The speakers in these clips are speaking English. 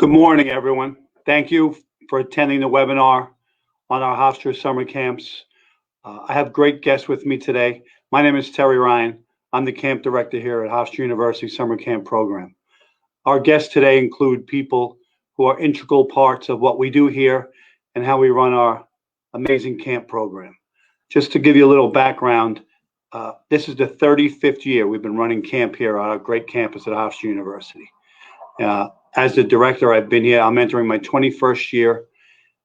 Good morning, everyone. Thank you for attending the webinar on our Hofstra summer camps. I have great guests with me today. My name is Terry Ryan. I'm the camp director here at Hofstra University Summer Camp Program. Our guests today include people who are integral parts of what we do here and how we run our amazing camp program. Just to give you a little background, this is the 35th year we've been running camp here on our great campus at Hofstra University. As the director, I've been here, I'm entering my 21st year,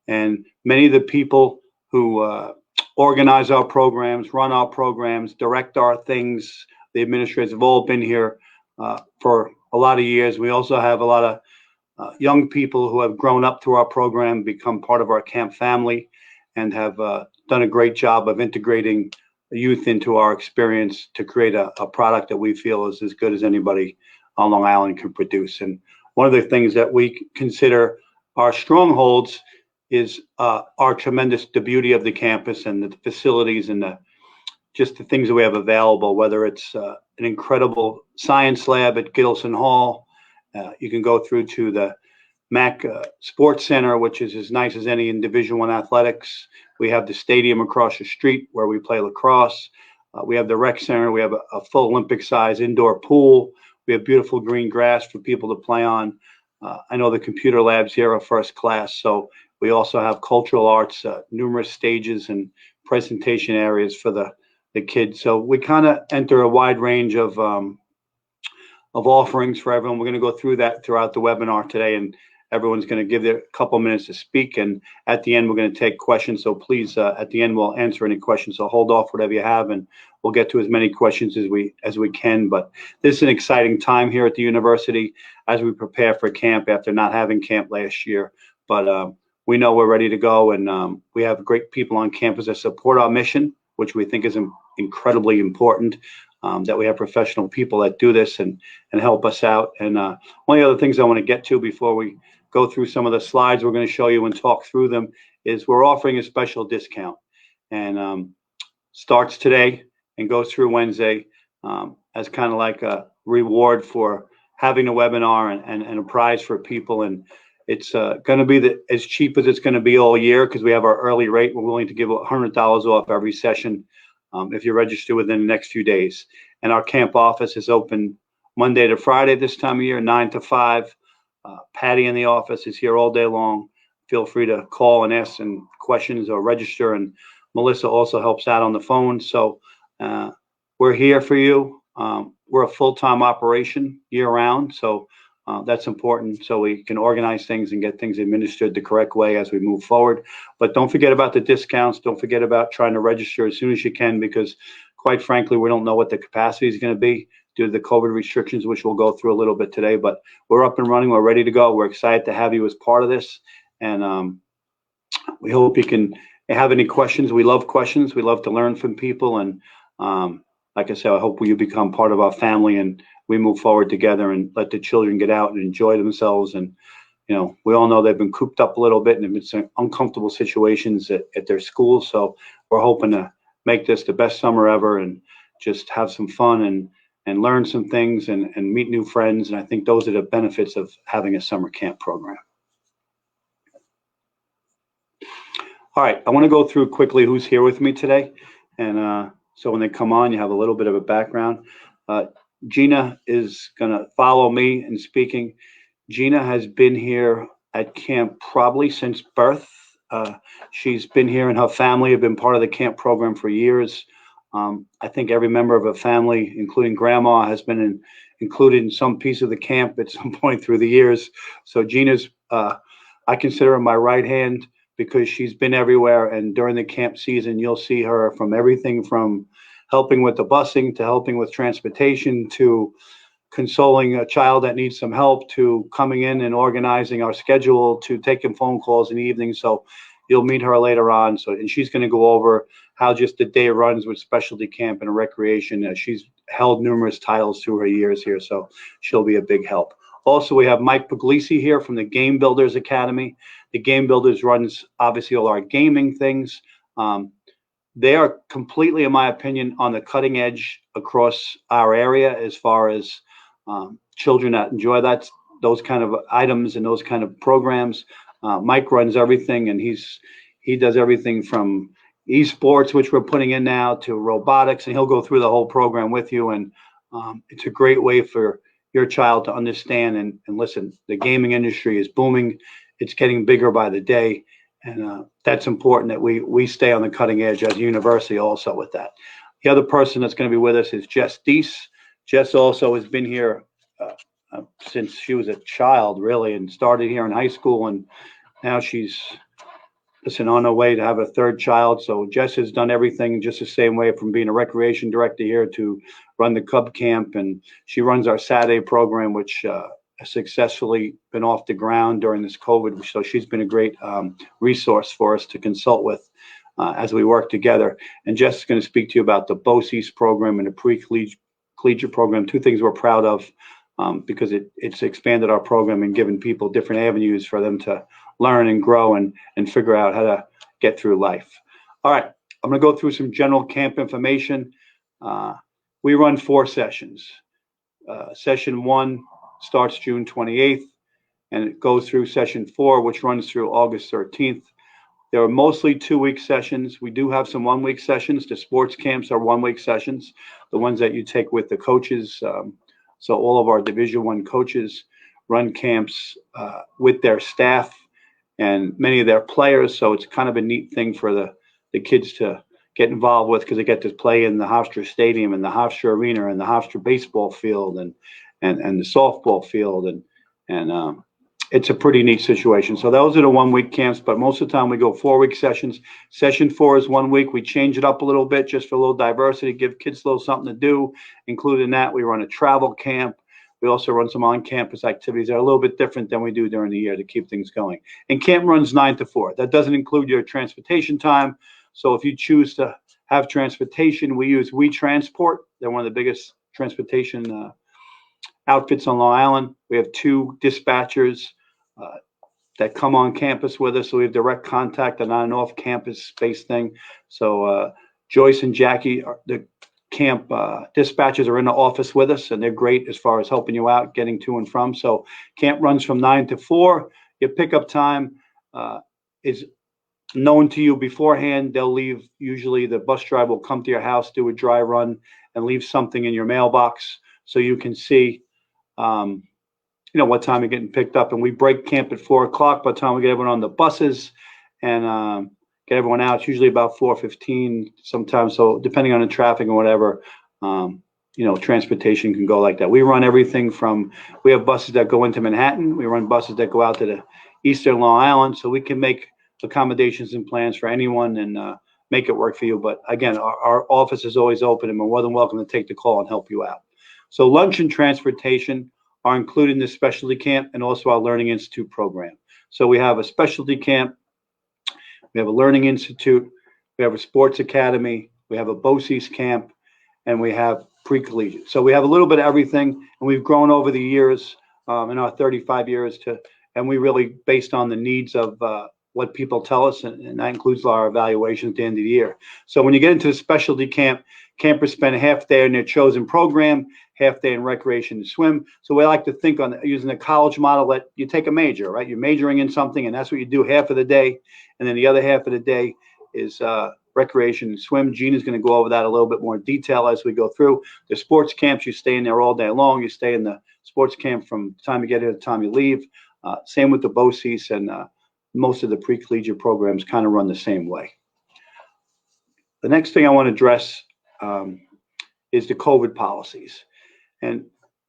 and many of the people who organize our programs, run our programs, direct our things, the administrators have all been here for a lot of years. We also have a lot of young people who have grown up through our program, become part of our camp family, and have done a great job of integrating the youth into our experience to create a product that we feel is as good as anybody on Long Island can produce. And one of the things that we consider our strongholds is our tremendous, the beauty of the campus and the facilities and just the things that we have available, whether it's an incredible science lab at Gittleson Hall. You can go through to the MAC Sports Center, which is as nice as any in Division I athletics. We have the stadium across the street where we play lacrosse. We have the rec center. We have a full Olympic size indoor pool. We have beautiful green grass for people to play on. I know the computer labs here are first class. So we also have cultural arts, numerous stages and presentation areas for the kids. So we kind of enter a wide range of offerings for everyone. We're going to go through that throughout the webinar today, and everyone's going to give their couple minutes to speak. And at the end, we're going to take questions. So please, at the end, we'll answer any questions. So hold off whatever you have, and we'll get to as many questions as we can. But this is an exciting time here at the university as we prepare for camp after not having camp last year. But we know we're ready to go, and we have great people on campus that support our mission, which we think is incredibly important. That we have professional people that do this and help us out. And one of the other things I want to get to before we go through some of the slides we're going to show you and talk through them is we're offering a special discount, and starts today and goes through Wednesday as kind of like a reward for having a webinar and a prize for people. And it's going to be as cheap as it's going to be all year because we have our early rate. We're willing to give $100 off every session if you register within the next few days. And our camp office is open Monday to Friday this time of year, 9 to 5. Patty in the office is here all day long. Feel free to call and ask some questions or register. And Melissa also helps out on the phone. So we're here for you. We're a full-time operation year-round. So that's important so we can organize things and get things administered the correct way as we move forward. But don't forget about the discounts. Don't forget about trying to register as soon as you can, because quite frankly, we don't know what the capacity is going to be due to the COVID restrictions, which we'll go through a little bit today. But we're up and running. We're ready to go. We're excited to have you as part of this. And we hope you can have any questions. We love questions. We love to learn from people. And like I said, I hope you become part of our family and we move forward together and let the children get out and enjoy themselves. And, you know, we all know they've been cooped up a little bit and it's uncomfortable situations at their schools. So we're hoping to make this the best summer ever and just have some fun and learn some things and meet new friends. And I think those are the benefits of having a summer camp program. All right, I want to go through quickly who's here with me today. And so when they come on, you have a little bit of a background. Gina is going to follow me in speaking. Gina has been here at camp probably since birth. She's been here and her family have been part of the camp program for years. I think every member of her family, including grandma, has been included in some piece of the camp at some point through the years. So Gina's, I consider her my right hand because she's been everywhere. And during the camp season, you'll see her from everything from helping with the busing to helping with transportation to consoling a child that needs some help to coming in and organizing our schedule to taking phone calls in the evening. So you'll meet her later on. So, and she's going to go over how just the day runs with specialty camp and recreation. She's held numerous titles through her years here, so she'll be a big help. Also, we have Mike Puglisi here from the Game Builders Academy. The Game Builders runs obviously all our gaming things. They are completely, in my opinion, on the cutting edge across our area as far as children that enjoy those kind of items and those kind of programs. Mike runs everything, and he does everything from esports, which we're putting in now, to robotics, and he'll go through the whole program with you. And it's a great way for your child to understand and listen. The gaming industry is booming. It's getting bigger by the day. And that's important that we stay on the cutting edge as a university also with that. The other person that's going to be with us is Jess Deese. Jess also has been here since she was a child, really, and started here in high school. And now she's on her way to have a third child. So Jess has done everything just the same way, from being a recreation director here to run the Cub Camp. And she runs our Saturday program, which has successfully been off the ground during this COVID. So she's been a great resource for us to consult with as we work together. And Jess is going to speak to you about the BOCES program and the pre-collegiate program, two things we're proud of because it's expanded our program and given people different avenues for them to learn and grow and figure out how to get through life. All right, I'm going to go through some general camp information. We run 4 sessions. Session 1 starts June 28th, and it goes through session 4, which runs through August 13th. There are mostly 2-week sessions. We do have some 1-week sessions. The sports camps are 1-week sessions, the ones that you take with the coaches. So all of our Division I coaches run camps with their staff and many of their players. So it's kind of a neat thing for the kids to get involved with, because they get to play in the Hofstra Stadium and the Hofstra Arena and the Hofstra baseball field and the softball field. And it's a pretty neat situation. So those are the 1-week camps, but most of the time we go 4-week sessions. Session 4 is 1 week. We change it up a little bit just for a little diversity, give kids a little something to do. Including that, we run a travel camp. We also run some on-campus activities that are a little bit different than we do during the year to keep things going. And camp runs 9 to 4. That doesn't include your transportation time. So if you choose to have transportation, we use We Transport. They're one of the biggest transportation outfits on Long Island. We have 2 dispatchers that come on campus with us. So we have direct contact and not an off-campus space thing. So Joyce and Jackie, the camp dispatchers, are in the office with us, and they're great as far as helping you out, getting to and from. So camp runs from 9 to 4. Your pickup time is known to you beforehand. They'll leave, usually the bus driver will come to your house, do a dry run, and leave something in your mailbox so you can see what time you're getting picked up. And we break camp at 4 o'clock. By the time we get everyone on the buses and get everyone out, it's usually about 4:15 sometimes. So depending on the traffic and whatever, transportation can go like that. We run everything from, we have buses that go into Manhattan. We run buses that go out to the Eastern Long Island, so we can make accommodations and plans for anyone and make it work for you. But again, our office is always open, and we're more than welcome to take the call and help you out. So lunch and transportation are included in the specialty camp and also our Learning Institute program. So we have a specialty camp, we have a Learning Institute, we have a sports academy, we have a BOCES camp, and we have pre-collegiate. So we have a little bit of everything, and we've grown over the years in our 35 years and we really based on the needs of what people tell us, and that includes our evaluation at the end of the year. So when you get into the specialty camp, campers spend half day in their chosen program, half day in recreation and swim. So we like to think on using the college model that you take a major, right? You're majoring in something, and that's what you do half of the day. And then the other half of the day is recreation and swim. Gina's going to go over that a little bit more detail as we go through. The sports camps, you stay in there all day long. You stay in the sports camp from the time you get here to the time you leave. Same with the BOCES, and most of the pre-collegiate programs kind of run the same way. The next thing I want to address is the COVID policies. And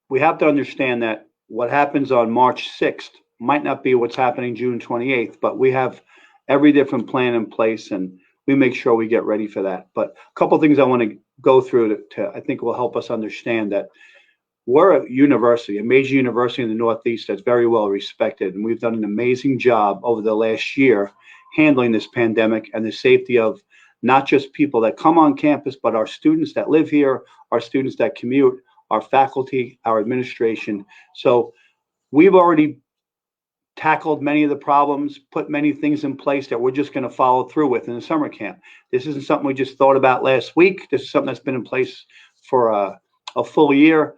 we have to understand that what happens on March 6th might not be what's happening June 28th, but we have every different plan in place, and we make sure we get ready for that. But a couple of things I want to go through to I think will help us understand that we're a university, a major university in the Northeast that's very well respected, and we've done an amazing job over the last year handling this pandemic and the safety of not just people that come on campus, but our students that live here, our students that commute, our faculty, our administration. So we've already tackled many of the problems, put many things in place that we're just going to follow through with in the summer camp. This isn't something we just thought about last week. This is something that's been in place for a full year.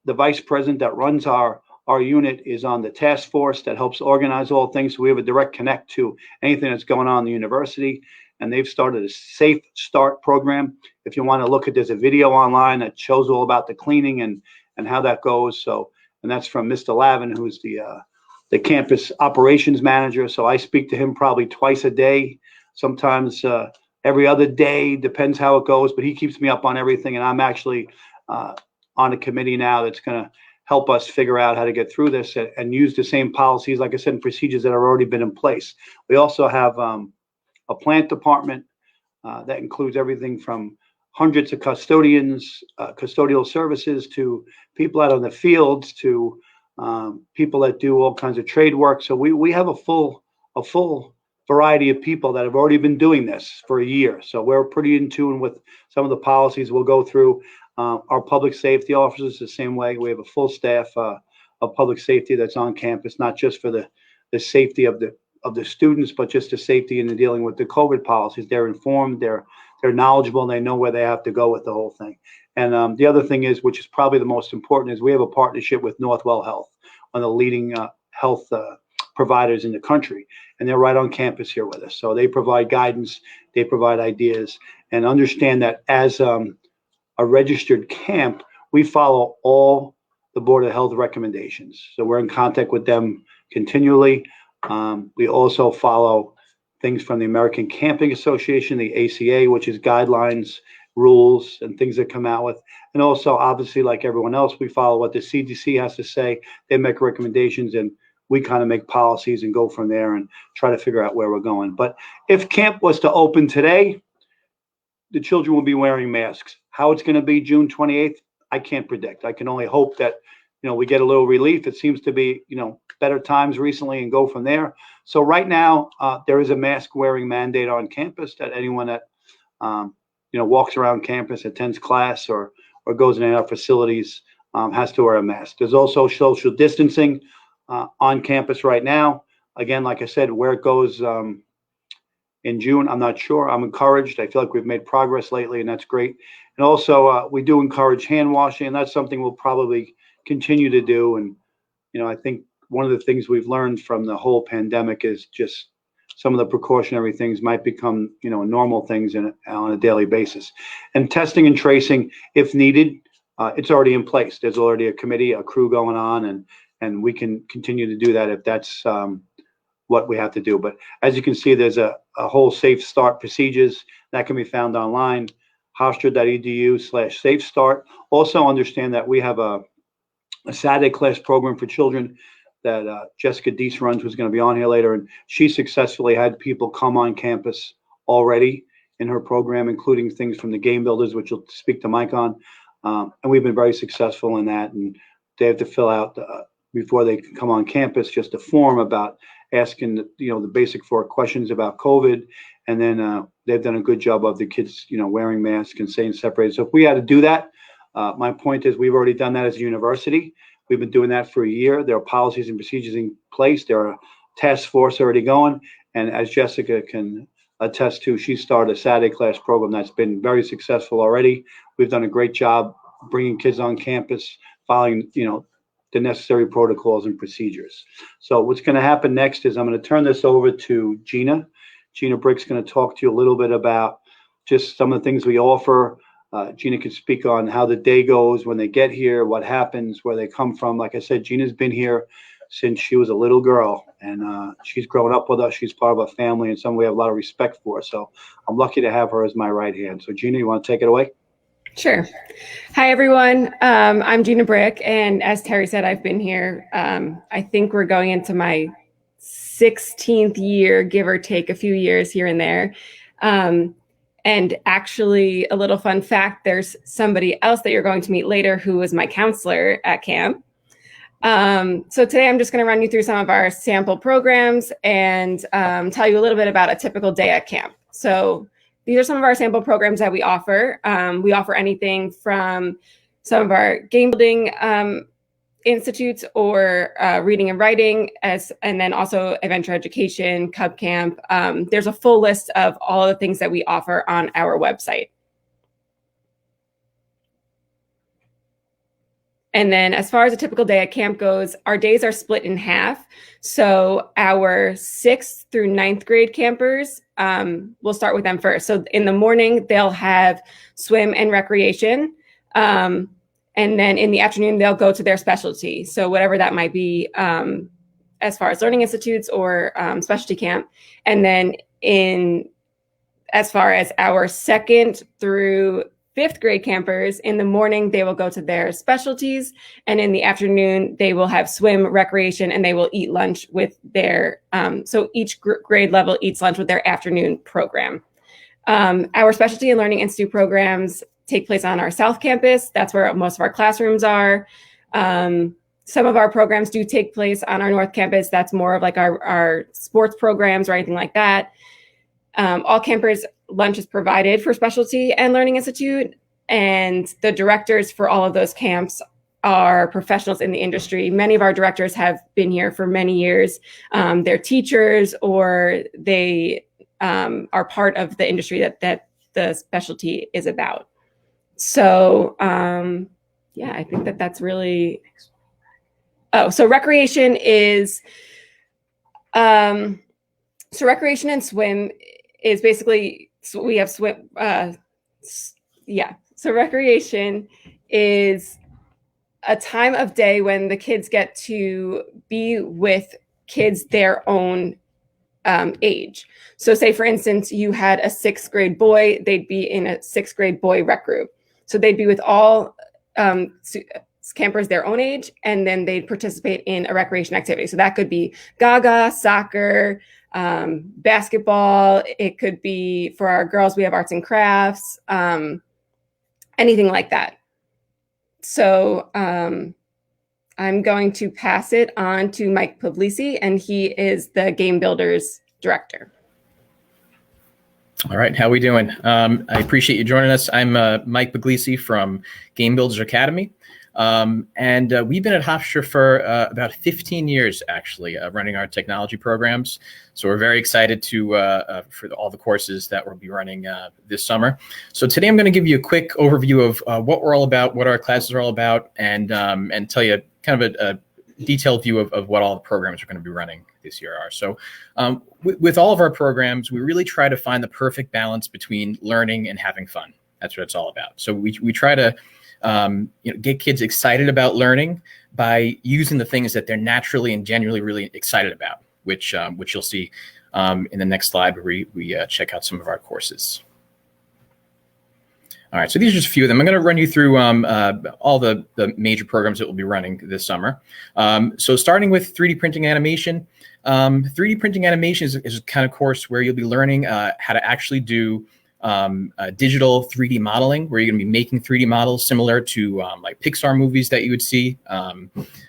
The vice president that runs our our unit is on the task force that helps organize all things. So we have a direct connect to anything that's going on in the university. And they've started a Safe Start program. If you want to look at, there's a video online that shows all about the cleaning and how that goes. So, and that's from Mr. Lavin, who's the campus operations manager. So I speak to him probably twice a day, sometimes every other day, depends how it goes. But he keeps me up on everything. And I'm actually on a committee now that's going to help us figure out how to get through this and use the same policies, like I said, and procedures that have already been in place. We also have a plant department that includes everything from hundreds of custodians, custodial services, to people out on the fields, to people that do all kinds of trade work. So we have a full variety of people that have already been doing this for a year. So we're pretty in tune with some of the policies we'll go through. Our public safety officers the same way. We have a full staff of public safety that's on campus, not just for the safety of the students, but just the safety in the dealing with the COVID policies. They're informed, they're knowledgeable, and they know where they have to go with the whole thing. And the other thing is, which is probably the most important, is we have a partnership with Northwell Health, one of the leading health providers in the country, and they're right on campus here with us. So they provide guidance, they provide ideas, and understand that as a registered camp, we follow all the Board of Health recommendations. So we're in contact with them continually. We also follow things from the American Camping Association, the ACA, which is guidelines, rules, and things that come out with. And also, obviously, like everyone else, we follow what the CDC has to say. They make recommendations, and we kind of make policies and go from there and try to figure out where we're going. But if camp was to open today, the children will be wearing masks. How it's going to be June 28th, I can't predict. I can only hope that, we get a little relief. It seems to be, better times recently, and go from there. So right now, there is a mask wearing mandate on campus that anyone that, walks around campus, attends class, or goes in our facilities has to wear a mask. There's also social distancing on campus right now. Again, like I said, where it goes in June, I'm not sure. I'm encouraged. I feel like we've made progress lately, and that's great. And also, we do encourage hand washing, and that's something we'll probably continue to do. And, I think one of the things we've learned from the whole pandemic is just some of the precautionary things might become, normal things on a daily basis. And testing and tracing, if needed, it's already in place. There's already a committee, a crew going on, and we can continue to do that if that's what we have to do. But as you can see, there's a whole Safe Start procedures that can be found online, hofstra.edu/Safe Start. Also understand that we have a Saturday class program for children that Jessica Deese runs, who's going to be on here later. And she successfully had people come on campus already in her program, including things from the game builders, which you'll speak to Mike on. And we've been very successful in that. And they have to fill out before they can come on campus just a form about asking the basic 4 questions about COVID. And then they've done a good job of the kids wearing masks and staying separated. So if we had to do that, my point is we've already done that as a university. We've been doing that for a year. There are policies and procedures in place. There are task force already going. And as Jessica can attest to, she started a Saturday class program that's been very successful already. We've done a great job bringing kids on campus, following, the necessary protocols and procedures. So what's going to happen next is I'm going to turn this over to Gina. Gina Brick's going to talk to you a little bit about just some of the things we offer. Gina could speak on how the day goes when they get here, what happens, where they come from. Like I said, Gina's been here since she was a little girl, and she's grown up with us. She's part of our family, and someone we have a lot of respect for. So I'm lucky to have her as my right hand. So Gina, you want to take it away? Sure. Hi, everyone. I'm Gina Brick, and as Terry said, I've been here. I think we're going into my 16th year, give or take a few years here and there. And actually, a little fun fact, there's somebody else that you're going to meet later who was my counselor at camp. So today I'm just going to run you through some of our sample programs and tell you a little bit about a typical day at camp. So these are some of our sample programs that we offer. We offer anything from some of our game building institutes or reading and writing, and then also adventure education, Cub Camp. There's a full list of all the things that we offer on our website. And then as far as a typical day at camp goes, our days are split in half. So our 6th through 9th grade campers, we'll start with them first. So in the morning, they'll have swim and recreation. And then in the afternoon, they'll go to their specialty. So whatever that might be, as far as learning institutes or specialty camp. And then as far as our 2nd through 5th grade campers, in the morning, they will go to their specialties. And in the afternoon, they will have swim, recreation, and they will eat lunch with their, so each grade level eats lunch with their afternoon program. Our specialty and learning institute programs take place on our South Campus. That's where most of our classrooms are. Some of our programs do take place on our North Campus. That's more of like our sports programs or anything like that. All campers, lunch is provided for Specialty and Learning Institute, and the directors for all of those camps are professionals in the industry. Many of our directors have been here for many years. They're teachers, or they are part of the industry that the specialty is about. So yeah, I think that's really. Oh, so recreation is. So recreation and swim is basically, so we have swim, So recreation is a time of day when the kids get to be with kids their own age. So say, for instance, you had a 6th grade boy, they'd be in a 6th grade boy rec group. So they'd be with all campers their own age, and then they'd participate in a recreation activity. So that could be Gaga, soccer, basketball. It could be, for our girls, we have arts and crafts, anything like that. So I'm going to pass it on to Mike Puglisi, and he is the Game Builders Director. All right, how are we doing? I appreciate you joining us. I'm Mike Puglisi from Game Builders Academy. And we've been at Hofstra for about 15 years, actually, running our technology programs. So we're very excited for all the courses that we'll be running this summer. So today I'm going to give you a quick overview of what we're all about, what our classes are all about, and tell you kind of a detailed view of what all the programs are going to be running this year are. So with all of our programs, we really try to find the perfect balance between learning and having fun. That's what it's all about. So we try to get kids excited about learning by using the things that they're naturally and genuinely really excited about, which you'll see in the next slide where we check out some of our courses. All right, so these are just a few of them. I'm going to run you through all the major programs that we'll be running this summer. So starting with 3D printing animation. 3D printing animation is a kind of course where you'll be learning how to actually do digital 3D modeling, where you're going to be making 3D models similar to like Pixar movies that you would see.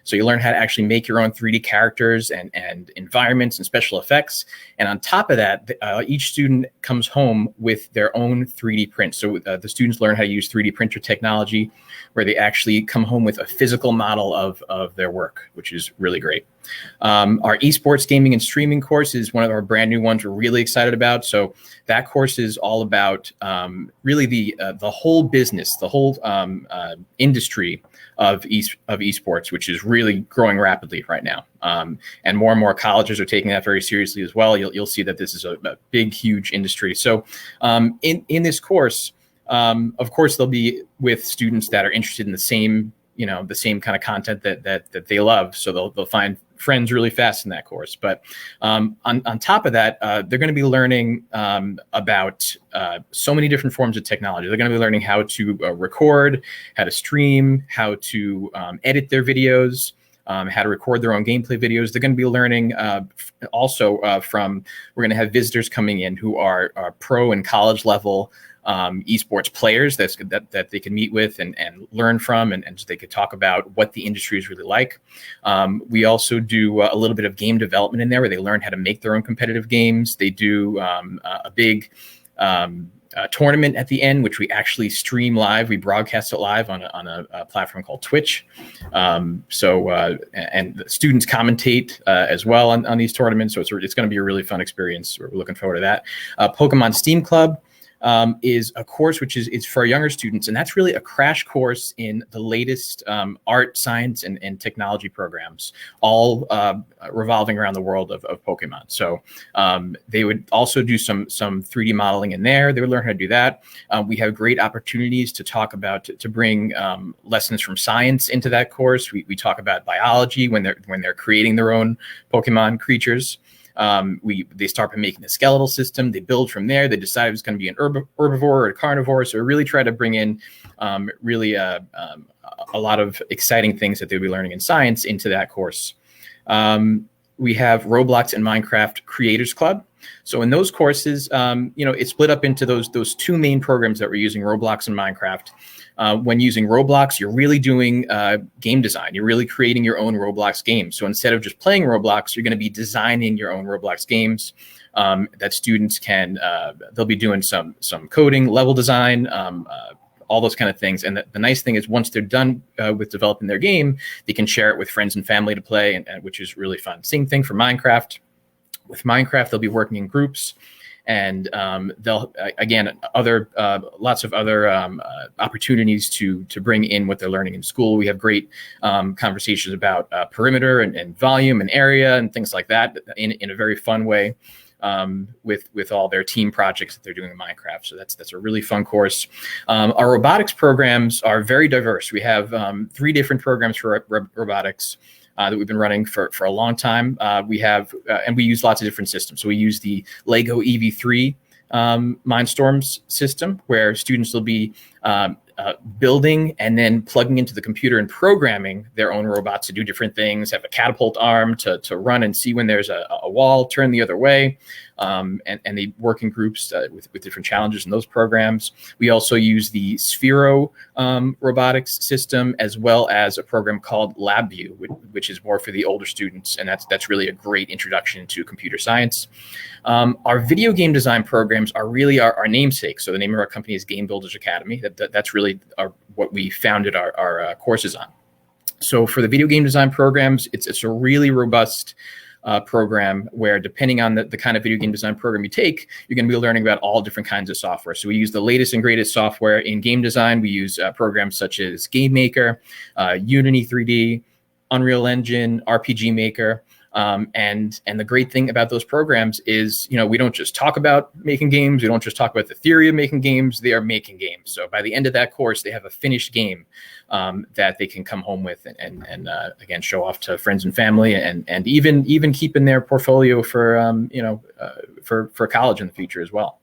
So you learn how to actually make your own 3D characters and environments and special effects. And on top of that, each student comes home with their own 3D print. So the students learn how to use 3D printer technology, where they actually come home with a physical model of their work, which is really great. Our esports gaming and streaming course is one of our brand new ones we're really excited about. So that course is all about really the whole business, the whole industry of esports, which is really growing rapidly right now. And more colleges are taking that very seriously as well. You'll see that this is a big, huge industry. So in this course, of course, they'll be with students that are interested in the same kind of content that they love. So they'll find friends really fast in that course. But on top of that, they're going to be learning about so many different forms of technology. They're going to be learning how to record, how to stream, how to edit their videos, how to record their own gameplay videos. They're going to be learning also we're going to have visitors coming in who are pro and college level esports players that they can meet with and learn from, and they could talk about what the industry is really like. We also do a little bit of game development in there, where they learn how to make their own competitive games. They do a big tournament at the end, which we actually stream live. We broadcast it live on a platform called Twitch. And the students commentate as well on these tournaments. So it's going to be a really fun experience. We're looking forward to that. Pokemon Steam Club. is a course which is for younger students, and that's really a crash course in the latest art, science, and technology programs, all revolving around the world of Pokemon. So they would also do some 3D modeling in there. They would learn how to do that. We have great opportunities to talk about to bring lessons from science into that course. We talk about biology when they're creating their own Pokemon creatures. They start by making a skeletal system. They build from there. They decide if it's going to be an herbivore or a carnivore. So we really try to bring in really a lot of exciting things that they'll be learning in science into that course. We have Roblox and Minecraft Creators Club. So in those courses, it's split up into those two main programs that we're using, Roblox and Minecraft. When using Roblox, you're really doing game design. You're really creating your own Roblox game. So instead of just playing Roblox, you're going to be designing your own Roblox games that students can, they'll be doing some coding, level design, all those kind of things. And the nice thing is once they're done with developing their game, they can share it with friends and family to play, and which is really fun. Same thing for Minecraft. With Minecraft, they'll be working in groups, and they'll again lots of other opportunities to bring in what they're learning in school. We have great conversations about perimeter and volume and area and things like that in a very fun way. With all their team projects that they're doing in Minecraft. So that's a really fun course. Our robotics programs are very diverse. We have 3 different programs for robotics that we've been running for a long time. We have, and we use lots of different systems. So we use the Lego EV3 Mindstorms system, where students will be building and then plugging into the computer and programming their own robots to do different things, have a catapult arm to run and see when there's a wall, turn the other way. And they work in groups with different challenges in those programs. We also use the Sphero robotics system, as well as a program called LabVIEW, which is more for the older students. And that's really a great introduction to computer science. Our video game design programs are really our namesake. So the name of our company is Game Builders Academy. That's really what we founded our courses on. So for the video game design programs, it's a really robust program where, depending on the kind of video game design program you take, you're going to be learning about all different kinds of software. So we use the latest and greatest software in game design. We use programs such as Game Maker, Unity 3D, Unreal Engine, RPG Maker. And the great thing about those programs is, we don't just talk about making games. We don't just talk about the theory of making games. They are making games. So by the end of that course, they have a finished game that they can come home with and again, show off to friends and family, and even keep in their portfolio for college in the future as well.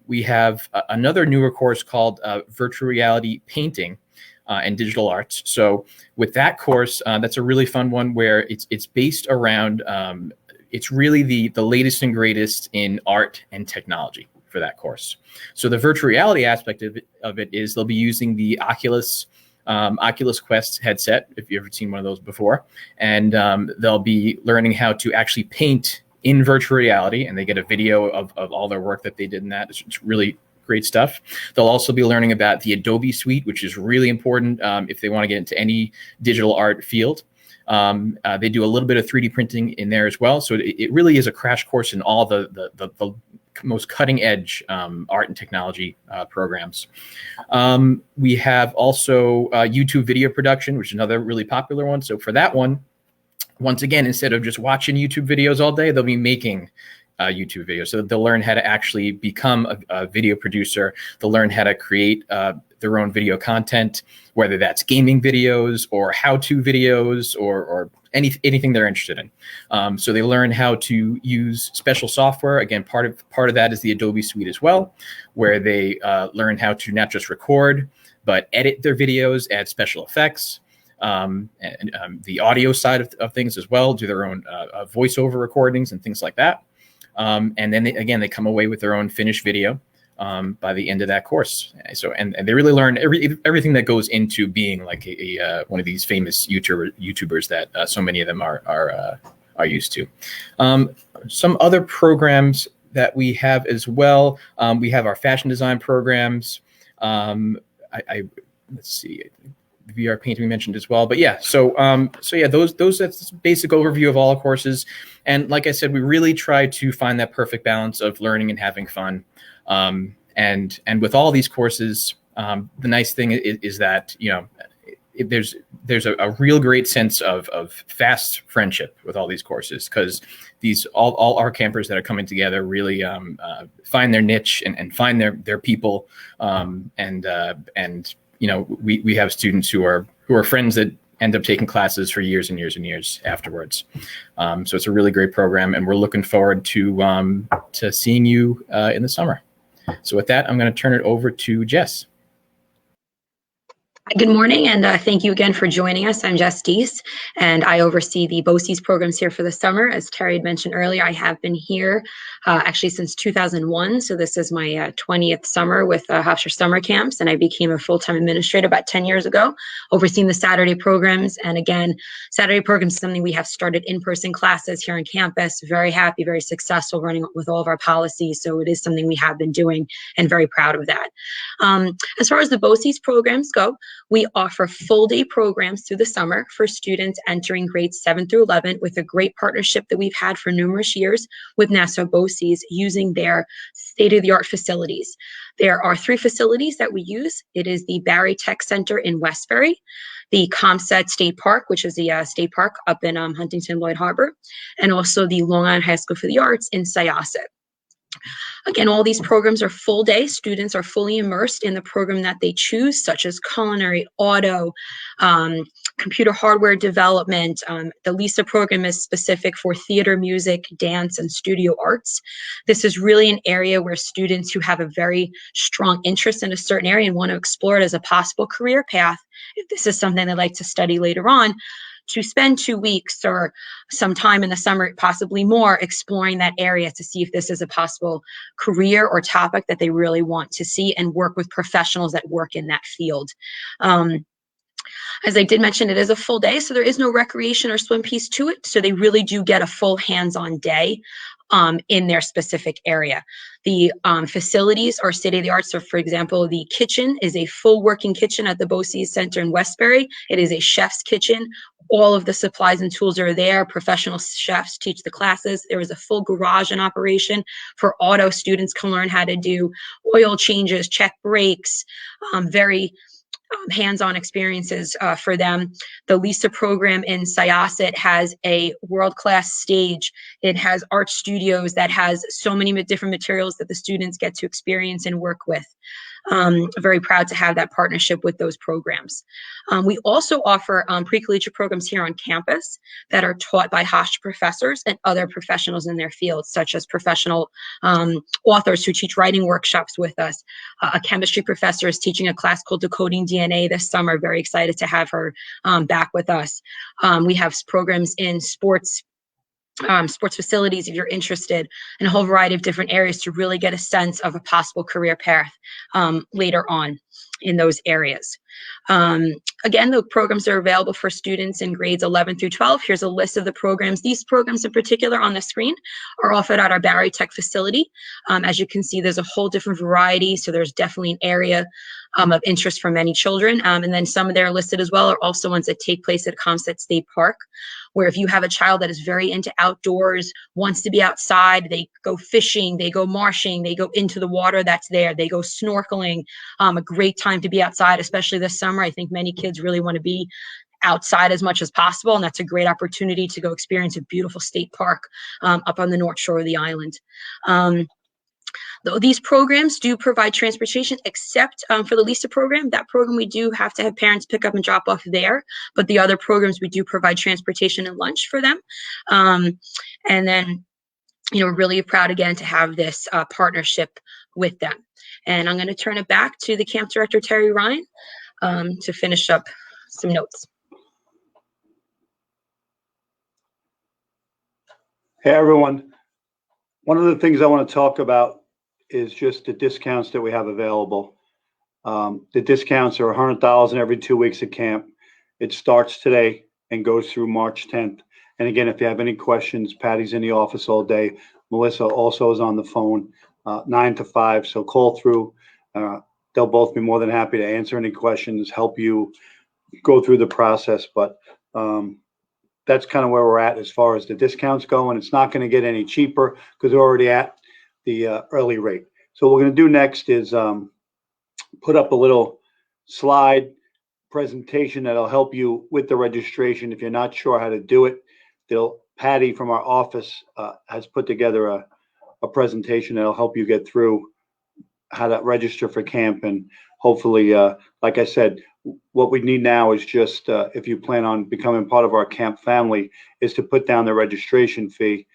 We have another newer course called Virtual Reality Painting and Digital Arts. So with that course, that's a really fun one, where it's based around, it's really the latest and greatest in art and technology for that course. So the virtual reality aspect of it is they'll be using the Oculus Quest headset, if you've ever seen one of those before, and they'll be learning how to actually paint in virtual reality, and they get a video of all their work that they did in that. It's really great stuff. They'll also be learning about the Adobe suite, which is really important if they want to get into any digital art field. They do a little bit of 3D printing in there as well. So it really is a crash course in all the most cutting edge art and technology programs. We have also YouTube video production, which is another really popular one. So for that one, once again, instead of just watching YouTube videos all day, they'll be making YouTube videos. So they'll learn how to actually become a video producer. They'll learn how to create their own video content, whether that's gaming videos or how-to videos or anything they're interested in. So they learn how to use special software. Again, part of that is the Adobe suite as well, where they learn how to not just record, but edit their videos, add special effects, and the audio side of things as well, do their own voiceover recordings and things like that. And then they come away with their own finished video by the end of that course. So and they really learn everything that goes into being like a one of these famous YouTubers that so many of them are used to. Some other programs that we have as well. We have our fashion design programs. Let's see. VR painting we mentioned as well. But yeah, so yeah, that's a basic overview of all the courses. And like I said, we really try to find that perfect balance of learning and having fun. And with all these courses, the nice thing is that, you know, there's a real great sense of fast friendship with all these courses, because these all our campers that are coming together really find their niche and find their people, and you know, we have students who are friends that end up taking classes for years and years and years afterwards. So it's a really great program, and we're looking forward to seeing you in the summer. So with that, I'm going to turn it over to Jess. Good morning, and thank you again for joining us. I'm Jess Deese, and I oversee the BOCES programs here for the summer. As Terry had mentioned earlier, I have been here actually since 2001, so this is my 20th summer with Hofstra summer camps, and I became a full-time administrator about 10 years ago, overseeing the Saturday programs. And again, Saturday programs is something we have started in-person classes here on campus. Very happy, very successful running with all of our policies, so it is something we have been doing and very proud of that. As far as the BOCES programs go, we offer full-day programs through the summer for students entering grades 7 through 11 with a great partnership that we've had for numerous years with Nassau BOCES, using their state-of-the-art facilities. There are 3 facilities that we use. It is the Barry Tech Center in Westbury, the ComSet State Park, which is the state park up in Huntington Lloyd Harbor, and also the Long Island High School for the Arts in Syosset. Again, all these programs are full day. Students are fully immersed in the program that they choose, such as culinary, auto, computer hardware development. The LISA program is specific for theater, music, dance, and studio arts. This is really an area where students who have a very strong interest in a certain area and want to explore it as a possible career path, if this is something they'd like to study later on, to spend 2 weeks or some time in the summer, possibly more, exploring that area to see if this is a possible career or topic that they really want to see, and work with professionals that work in that field. As I did mention, it is a full day, so there is no recreation or swim piece to it. So they really do get a full hands-on day in their specific area. The facilities are state-of-the-art. So for example, the kitchen is a full working kitchen at the BOCES Center in Westbury. It is a chef's kitchen. All of the supplies and tools are there. Professional chefs teach the classes. There is a full garage in operation for auto. Students can learn how to do oil changes, check brakes, very hands-on experiences for them. The LISA program in Syosset has a world-class stage. It has art studios that has so many different materials that the students get to experience and work with. Very proud to have that partnership with those programs. We also offer pre-collegiate programs here on campus that are taught by Hofstra professors and other professionals in their fields, such as professional authors who teach writing workshops with us. A chemistry professor is teaching a class called Decoding DNA this summer. Very excited to have her back with us. We have programs in sports facilities, if you're interested, in a whole variety of different areas to really get a sense of a possible career path later on in those areas. Again, the programs are available for students in grades 11 through 12. Here's a list of the programs. These programs in particular on the screen are offered at our Barry Tech facility. As you can see, there's a whole different variety, so there's definitely an area of interest for many children. And then some of them are listed as well are also ones that take place at ComSet State Park, where if you have a child that is very into outdoors, wants to be outside, they go fishing, they go marshing, they go into the water that's there, they go snorkeling, a great time to be outside, especially this summer. I think many kids really want to be outside as much as possible, and that's a great opportunity to go experience a beautiful state park up on the north shore of the island. Though these programs do provide transportation, except for the LISA program. That program we do have to have parents pick up and drop off there, but the other programs we do provide transportation and lunch for them. And then, you know, really proud again to have this partnership with them. And I'm going to turn it back to the camp director, Terry Ryan, to finish up some notes. Hey, everyone. One of the things I want to talk about is just the discounts that we have available. The discounts are $100 every 2 weeks at camp. It starts today and goes through March 10th. And again, if you have any questions, Patty's in the office all day. Melissa also is on the phone 9 to 5. So call through. They'll both be more than happy to answer any questions, help you go through the process. But that's kind of where we're at as far as the discounts go, and it's not going to get any cheaper because we're already at the early rate. So what we're going to do next is put up a little slide presentation that'll help you with the registration. If you're not sure how to do it, Patty from our office has put together a presentation that'll help you get through how to register for camp. And hopefully, like I said, what we need now is just, if you plan on becoming part of our camp family, is to put down the registration fee.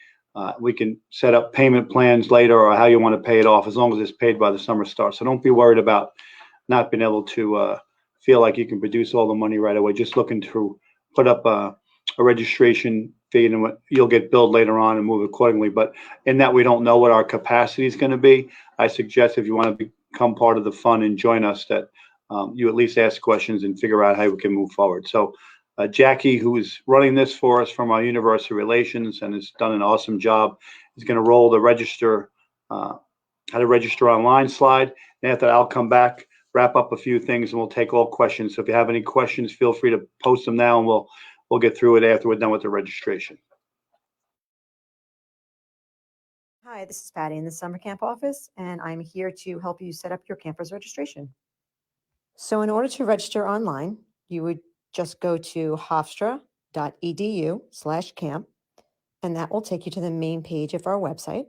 We can set up payment plans later or how you want to pay it off, as long as it's paid by the summer start. So don't be worried about not being able to feel like you can produce all the money right away. Just looking to put up a registration fee, and you'll get billed later on and move accordingly. But in that we don't know what our capacity is going to be, I suggest if you want to become part of the fun and join us, that you at least ask questions and figure out how we can move forward. So Jackie, who is running this for us from our university relations and has done an awesome job, is going to roll the how to register online slide. And after that, I'll come back, wrap up a few things, and we'll take all questions. So if you have any questions, feel free to post them now, and we'll get through it after we're done with the registration. Hi, this is Patty in the summer camp office, and I'm here to help you set up your campers registration. So in order to register online, you would just go to hofstra.edu/camp, and that will take you to the main page of our website.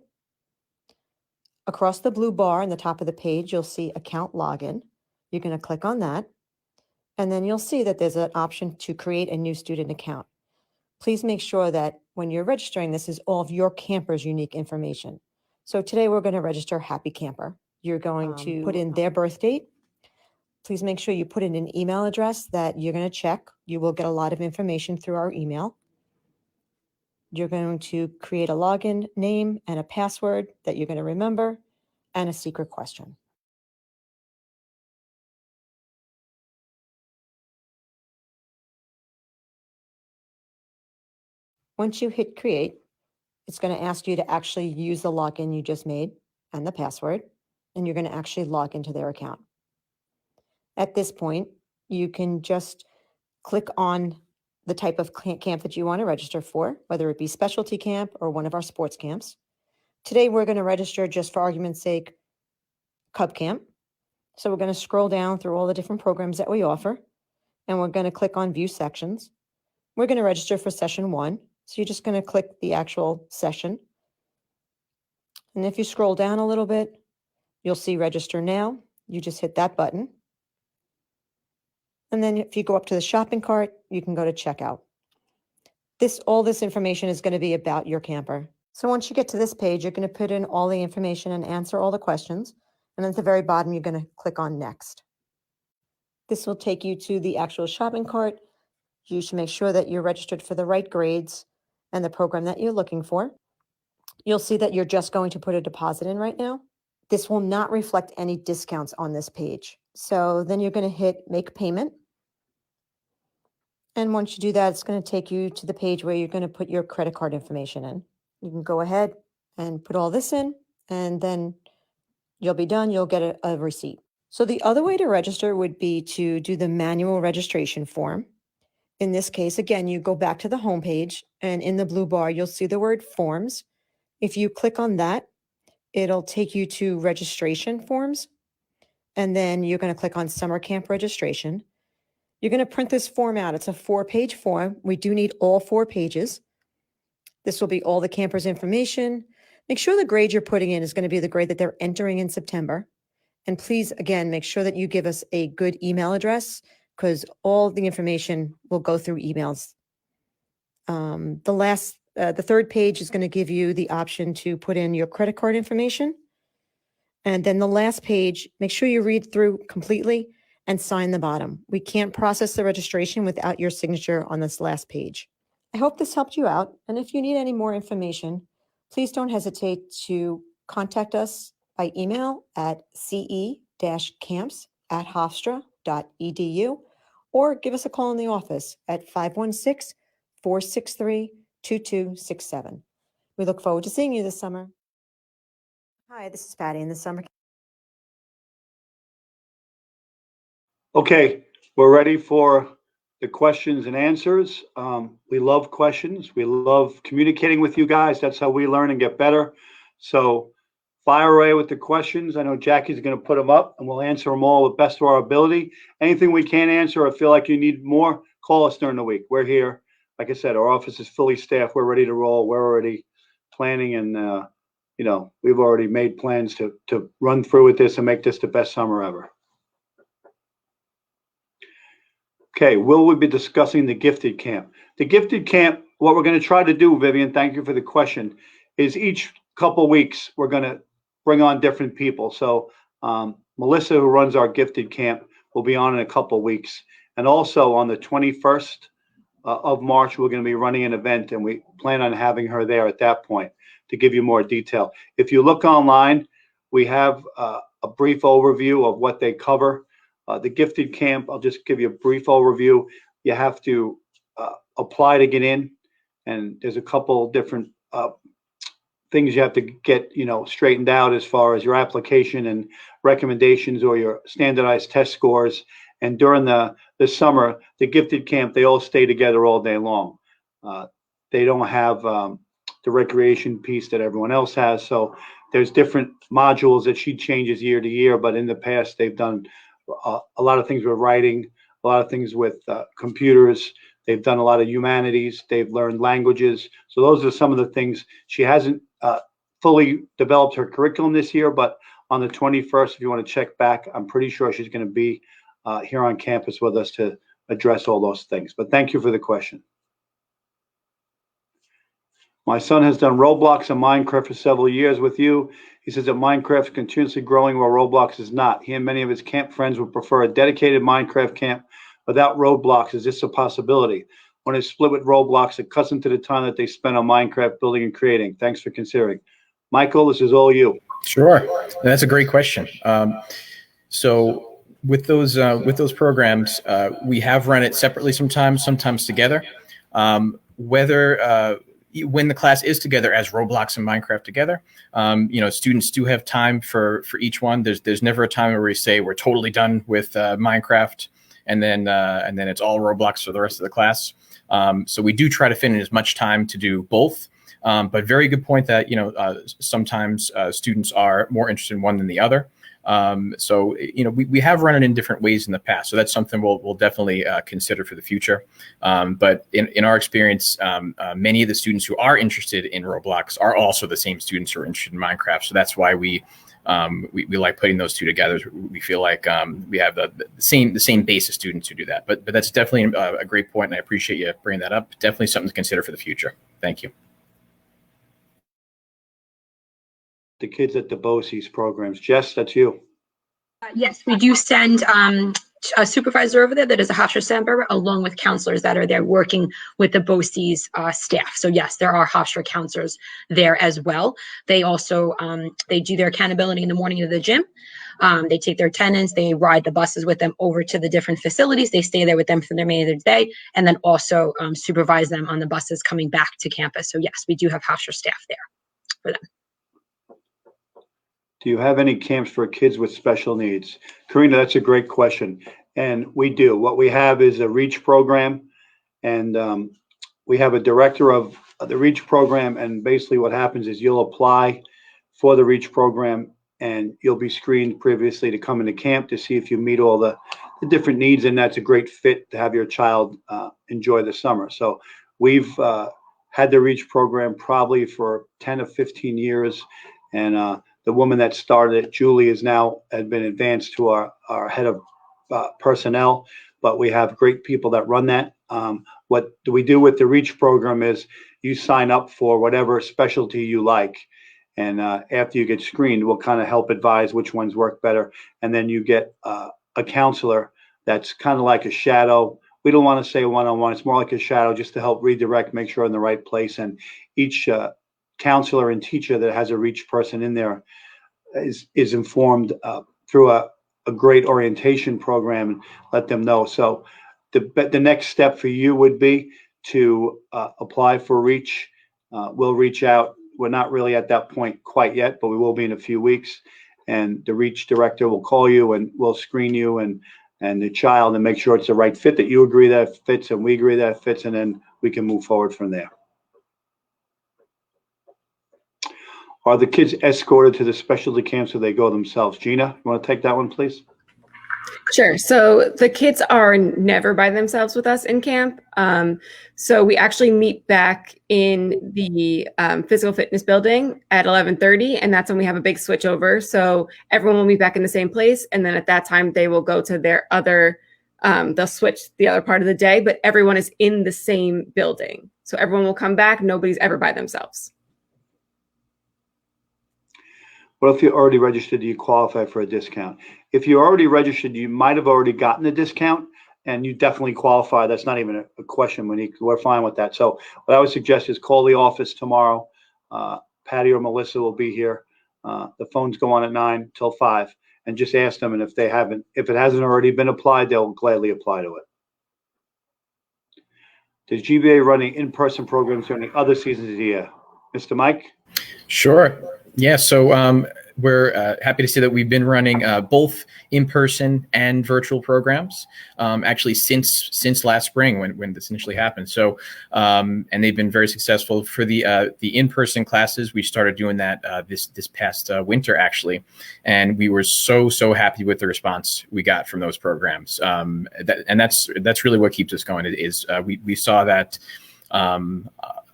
Across the blue bar on the top of the page, you'll see account login. You're going to click on that, and then you'll see that there's an option to create a new student account. Please make sure that when you're registering, this is all of your camper's unique information. So today we're going to register Happy Camper. You're going to put in their birth date. Please make sure you put in an email address that you're going to check. You will get a lot of information through our email. You're going to create a login name and a password that you're going to remember, and a secret question. Once you hit create, it's going to ask you to actually use the login you just made and the password, and you're going to actually log into their account. At this point, you can just click on the type of camp that you want to register for, whether it be specialty camp or one of our sports camps. Today, we're going to register, just for argument's sake, Cub Camp. So we're going to scroll down through all the different programs that we offer, and we're going to click on View Sections. We're going to register for Session 1. So you're just going to click the actual session. And if you scroll down a little bit, you'll see Register Now. You just hit that button. And then if you go up to the shopping cart, you can go to Checkout. All this information is going to be about your camper. So once you get to this page, you're going to put in all the information and answer all the questions. And at the very bottom, you're going to click on Next. This will take you to the actual shopping cart. You should make sure that you're registered for the right grades and the program that you're looking for. You'll see that you're just going to put a deposit in right now. This will not reflect any discounts on this page. So then you're going to hit Make Payment. And once you do that, it's going to take you to the page where you're going to put your credit card information in. You can go ahead and put all this in, and then you'll be done. You'll get a receipt. So the other way to register would be to do the manual registration form. In this case, again, you go back to the home page, and in the blue bar, you'll see the word Forms. If you click on that, it'll take you to registration forms, and then you're going to click on Summer Camp Registration. You're going to print this form out. It's a 4-page form. We do need all 4 pages. This will be all the campers' information. Make sure the grade you're putting in is going to be the grade that they're entering in September. And please, again, make sure that you give us a good email address, because all the information will go through emails. The third page is going to give you the option to put in your credit card information. And then the last page, make sure you read through completely and sign the bottom. We can't process the registration without your signature on this last page. I hope this helped you out. And if you need any more information, please don't hesitate to contact us by email at ce-camps@hofstra.edu, or give us a call in the office at 516-463-2267. We look forward to seeing you this summer. Hi, this is Patty in the summer. Okay, we're ready for the questions and answers. We love questions. We love communicating with you guys. That's how we learn and get better. So fire away with the questions. I know Jackie's going to put them up, and we'll answer them all the best of our ability. Anything we can't answer or feel like you need more, call us during the week. We're here. Like I said, our office is fully staffed. We're ready to roll. We're already planning, and we've already made plans to run through with this and make this the best summer ever. Okay, will we be discussing the gifted camp? The gifted camp, what we're going to try to do, Vivian, thank you for the question, is each couple weeks we're going to bring on different people. So Melissa, who runs our gifted camp, will be on in a couple weeks. And also on the 21st of March, we're going to be running an event, and we plan on having her there at that point to give you more detail. If you look online, we have a brief overview of what they cover. The gifted camp, I'll just give you a brief overview. You have to apply to get in, and there's a couple different things you have to get, straightened out as far as your application and recommendations or your standardized test scores. And during the summer, the gifted camp, they all stay together all day long. They don't have the recreation piece that everyone else has. So there's different modules that she changes year to year, but in the past, they've done a lot of things with writing, a lot of things with computers. They've done a lot of humanities. They've learned languages. So those are some of the things. She hasn't fully developed her curriculum this year, but on the 21st, if you want to check back, I'm pretty sure she's going to be here on campus with us to address all those things. But thank you for the question. My son has done Roblox and Minecraft for several years with you. He says that Minecraft is continuously growing while Roblox is not. He and many of his camp friends would prefer a dedicated Minecraft camp without Roblox. Is this a possibility? When it's split with Roblox, accustomed to the time that they spend on Minecraft building and creating. Thanks for considering. Michael, this is all you. Sure, that's a great question. So with those programs, we have run it separately sometimes together. When the class is together as Roblox and Minecraft together, students do have time for each one. There's never a time where we say we're totally done with Minecraft and then it's all Roblox for the rest of the class. So we do try to fit in as much time to do both. But very good point that sometimes students are more interested in one than the other. So we have run it in different ways in the past. So that's something we'll definitely consider for the future. But in our experience, many of the students who are interested in Roblox are also the same students who are interested in Minecraft. So that's why we like putting those two together. We feel like we have the same base of students who do that. But that's definitely a great point, and I appreciate you bringing that up. Definitely something to consider for the future. Thank you. The kids at the BOCES programs. Jess, that's you. Yes, we do send a supervisor over there that is a Hofstra staff member, along with counselors that are there working with the BOCES staff. So yes, there are Hofstra counselors there as well. They also they do their accountability in the morning to the gym. They take their attendants, they ride the buses with them over to the different facilities. They stay there with them for the remainder of the day, and then also supervise them on the buses coming back to campus. So yes, we do have Hofstra staff there for them. Do you have any camps for kids with special needs? Karina, that's a great question. And we do. What we have is a REACH program, and we have a director of the REACH program. And basically what happens is you'll apply for the REACH program, and you'll be screened previously to come into camp to see if you meet all the different needs. And that's a great fit to have your child enjoy the summer. So we've had the REACH program probably for 10 or 15 years. And the woman that started it, Julie, has been advanced to our head of personnel, but we have great people that run that. What do we do with the REACH program is you sign up for whatever specialty you like. And after you get screened, we'll kind of help advise which ones work better. And then you get a counselor that's kind of like a shadow. We don't want to say one-on-one. It's more like a shadow just to help redirect, make sure in the right place. And each counselor and teacher that has a REACH person in there is informed through a great orientation program, and let them know. So the next step for you would be to apply for REACH. We'll reach out. We're not really at that point quite yet, but we will be in a few weeks. And the REACH director will call you, and we'll screen you and and the child and make sure it's the right fit, that you agree that fits and we agree that fits, and then we can move forward from there. Are the kids escorted to the specialty camps or they go themselves? Gina, you want to take that one, please? Sure. So the kids are never by themselves with us in camp. So we actually meet back in the physical fitness building at 11:30, and that's when we have a big switch over. So everyone will meet back in the same place, and then at that time they will go to their other. They'll switch the other part of the day, but everyone is in the same building. So everyone will come back. Nobody's ever by themselves. What if you're already registered? Do you qualify for a discount? If you're already registered, you might have already gotten a discount, and you definitely qualify. That's not even a question, Monique. We're fine with that. So what I would suggest is call the office tomorrow. Patty or Melissa will be here. The phones go on at 9 till 5, and just ask them. And if it hasn't already been applied, they'll gladly apply to it. Does GBA running in-person programs during the other seasons of the year? Mr. Mike? Sure. Yeah. So we're happy to see that we've been running both in-person and virtual programs, actually since last spring when this initially happened. So and they've been very successful. For the in-person classes, we started doing that this past winter actually, and we were so happy with the response we got from those programs. And that's really what keeps us going. Is we saw that a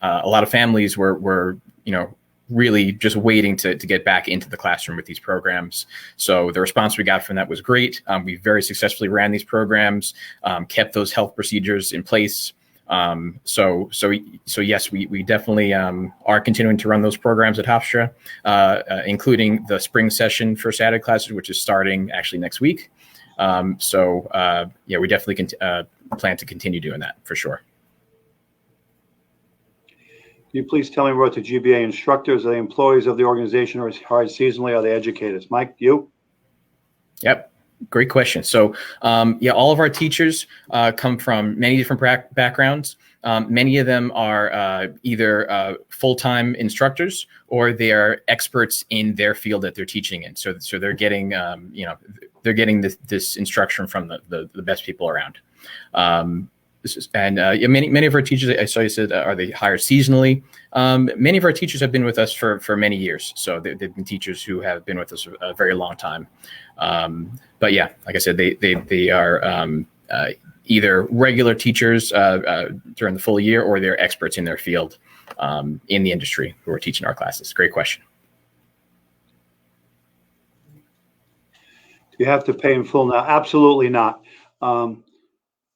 lot of families were really just waiting to get back into the classroom with these programs. So the response we got from that was great. We very successfully ran these programs, kept those health procedures in place. So yes, we definitely are continuing to run those programs at Hofstra, including the spring session for Saturday classes, which is starting actually next week. Yeah, we definitely plan to continue doing that for sure. Can you please tell me about the GBA instructors? Are they employees of the organization or is hired seasonally? Are they educators? Mike, you? Yep. Great question. So, yeah, all of our teachers come from many different backgrounds. Many of them are either full-time instructors or they are experts in their field that they're teaching in. So they're getting, they're getting this instruction from the best people around. Many of our teachers, I saw you said, are they hired seasonally? Many of our teachers have been with us for many years. So they've been teachers who have been with us a very long time. But yeah, like I said, they are either regular teachers during the full year or they're experts in their field in the industry who are teaching our classes. Great question. Do you have to pay in full now? Absolutely not.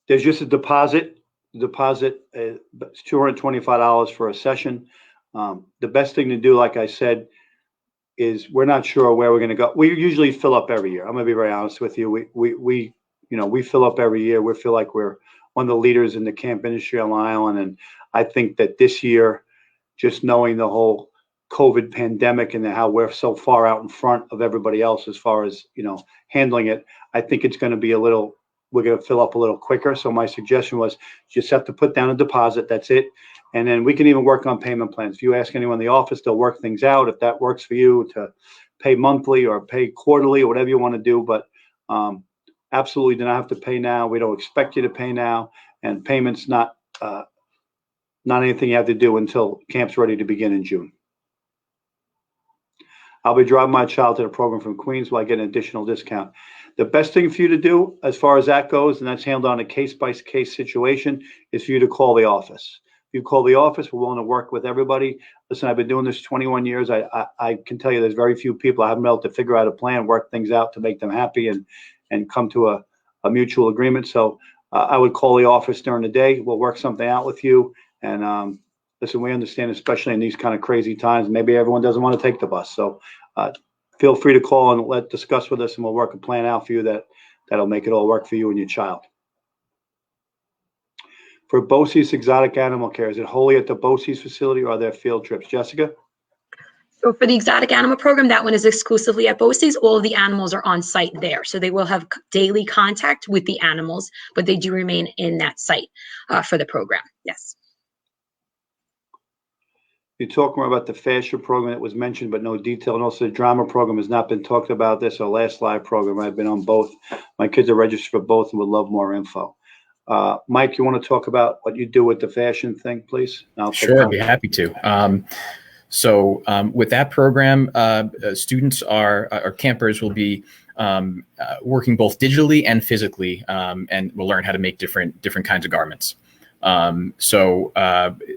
There's just a deposit. It's $225 for a session. The best thing to do, like I said, is we're not sure where we're going to go. We usually fill up every year. I'm going to be very honest with you. We fill up every year. We feel like we're one of the leaders in the camp industry on Long Island. And I think that this year, just knowing the whole COVID pandemic and how we're so far out in front of everybody else as far as, handling it, I think it's going to be we're going to fill up a little quicker. So my suggestion was just have to put down a deposit. That's it. And then we can even work on payment plans. If you ask anyone in the office, they'll work things out. If that works for you to pay monthly or pay quarterly or whatever you want to do. But absolutely do not have to pay now. We don't expect you to pay now. And payment's not anything you have to do until camp's ready to begin in June. I'll be driving my child to the program from Queens. Will I get an additional discount? The best thing for you to do as far as that goes, and that's handled on a case-by-case situation, is for you to call the office. If you call the office, we're willing to work with everybody. Listen, I've been doing this 21 years. I can tell you there's very few people I haven't been able to figure out a plan, work things out to make them happy and come to a mutual agreement. So I would call the office during the day. We'll work something out with you. And listen, we understand, especially in these kind of crazy times, maybe everyone doesn't want to take the bus. So feel free to call and discuss with us, and we'll work a plan out for you that'll make it all work for you and your child. For BOCES Exotic Animal Care, is it wholly at the BOCES facility or are there field trips? Jessica? So for the exotic animal program, that one is exclusively at BOCES. All of the animals are on site there. So they will have daily contact with the animals, but they do remain in that site for the program. Yes. You talk more about the fashion program that was mentioned, but no detail. And also the drama program has not been talked about. This our last live program. I've been on both. My kids are registered for both and would love more info. Mike, you want to talk about what you do with the fashion thing, please? Sure, I'd be happy to. So with that program, students or campers will be working both digitally and physically, and will learn how to make different kinds of garments. So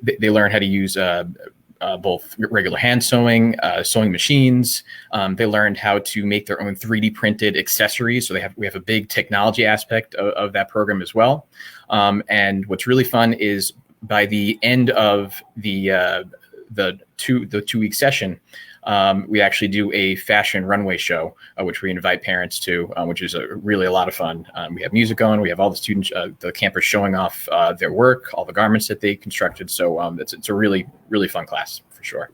they learn how to use both regular hand sewing, sewing machines. They learned how to make their own 3D printed accessories. So we have a big technology aspect of that program as well. And what's really fun is by the end of the 2-week session, we actually do a fashion runway show, which we invite parents to, which is really a lot of fun. We have music going. We have all the students, the campers showing off their work, all the garments that they constructed. So it's a really, really fun class for sure.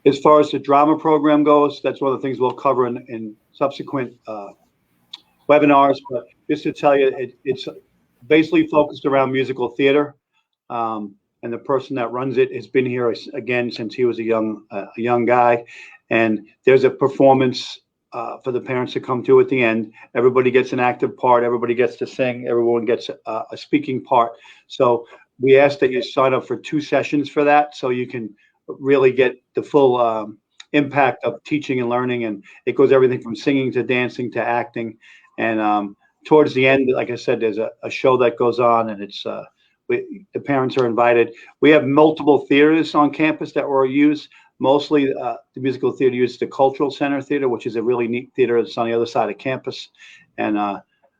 As far as the drama program goes, that's one of the things we'll cover in subsequent webinars. But just to tell you, it's basically focused around musical theater. And the person that runs it has been here again since he was a young guy. And there's a performance for the parents to come to at the end. Everybody gets an active part. Everybody gets to sing. Everyone gets a speaking part. So we ask that you sign up for 2 sessions for that, so you can really get the full impact of teaching and learning. And it goes everything from singing to dancing to acting. And towards the end, like I said, there's a show that goes on, and it's the parents are invited. We have multiple theaters on campus that were used. Mostly the musical theater uses the Cultural Center Theater, which is a really neat theater that's on the other side of campus. And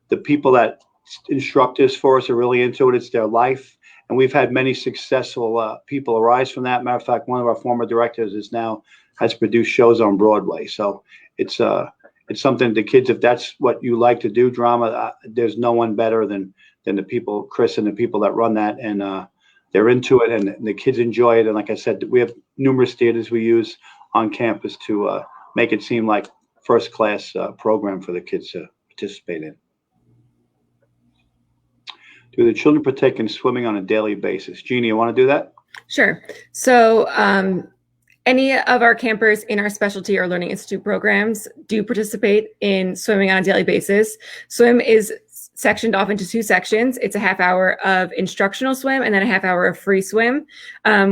the people that instruct us for us are really into it. It's their life. And we've had many successful people arise from that. Matter of fact, one of our former directors has produced shows on Broadway. So it's something the kids, if that's what you like to do, drama, there's no one better than the people, Chris and the people that run that, and they're into it, and the kids enjoy it. And like I said, we have numerous theaters we use on campus to make it seem like first class program for the kids to participate in. Do the children partake in swimming on a daily basis? Jeannie, you want to do that? Sure. So any of our campers in our specialty or learning institute programs do participate in swimming on a daily basis. Swim is sectioned off into 2 sections. It's a half hour of instructional swim and then a half hour of free swim.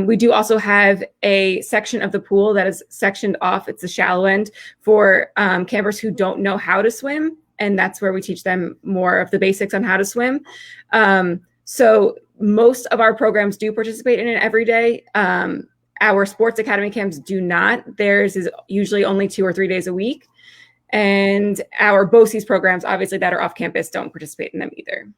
We do also have a section of the pool that is sectioned off. It's the shallow end for campers who don't know how to swim. And that's where we teach them more of the basics on how to swim. So most of our programs do participate in it every day. Our sports academy camps do not. Theirs is usually only 2 or 3 days a week. And our BOCES programs, obviously, that are off campus don't participate in them either.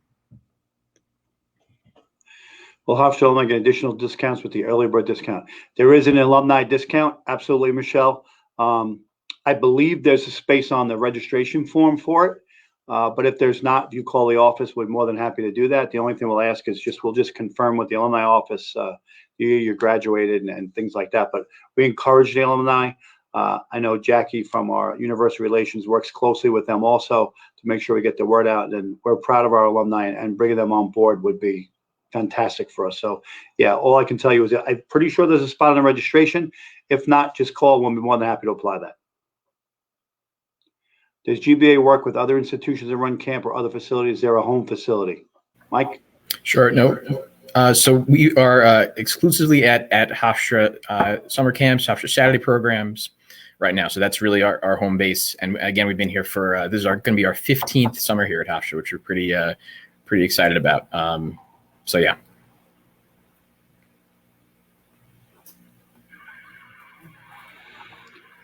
Well, Hofstra alumni get additional discounts with the early bird discount. There is an alumni discount. Absolutely, Michele. I believe there's a space on the registration form for it. But if there's not, if you call the office, we're more than happy to do that. The only thing we'll ask is we'll just confirm with the alumni office the year you graduated and things like that. But we encourage the alumni. I know Jackie from our university relations works closely with them also to make sure we get the word out. And we're proud of our alumni, and bringing them on board would be fantastic for us. So yeah, all I can tell you is that I'm pretty sure there's a spot on the registration. If not, just call. We'll be more than happy to apply that. Does GBA work with other institutions that run camp or other facilities? Is there a home facility? Mike? Sure. No. So we are exclusively at Hofstra summer camps, Hofstra Saturday programs right now. So that's really our home base. And again, we've been here for this is going to be our 15th summer here at Hofstra, which we're pretty excited about. So yeah.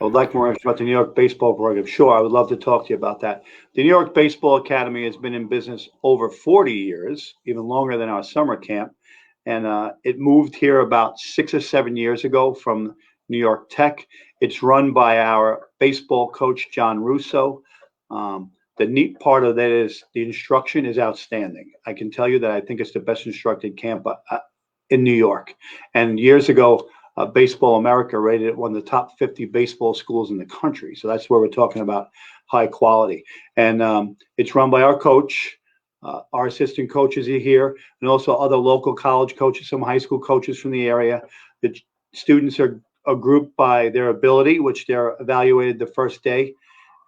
I would like more information about the New York baseball program. Sure, I would love to talk to you about that. The New York Baseball Academy has been in business over 40 years, even longer than our summer camp. And it moved here about 6 or 7 years ago from New York Tech. It's run by our baseball coach, John Russo. The neat part of that is the instruction is outstanding. I can tell you that I think it's the best instructed camp in New York. And years ago, Baseball America rated it one of the top 50 baseball schools in the country. So that's where we're talking about high quality. And it's run by our coach. Our assistant coaches are here, and also other local college coaches, some high school coaches from the area. The students are grouped by their ability, which they're evaluated the first day,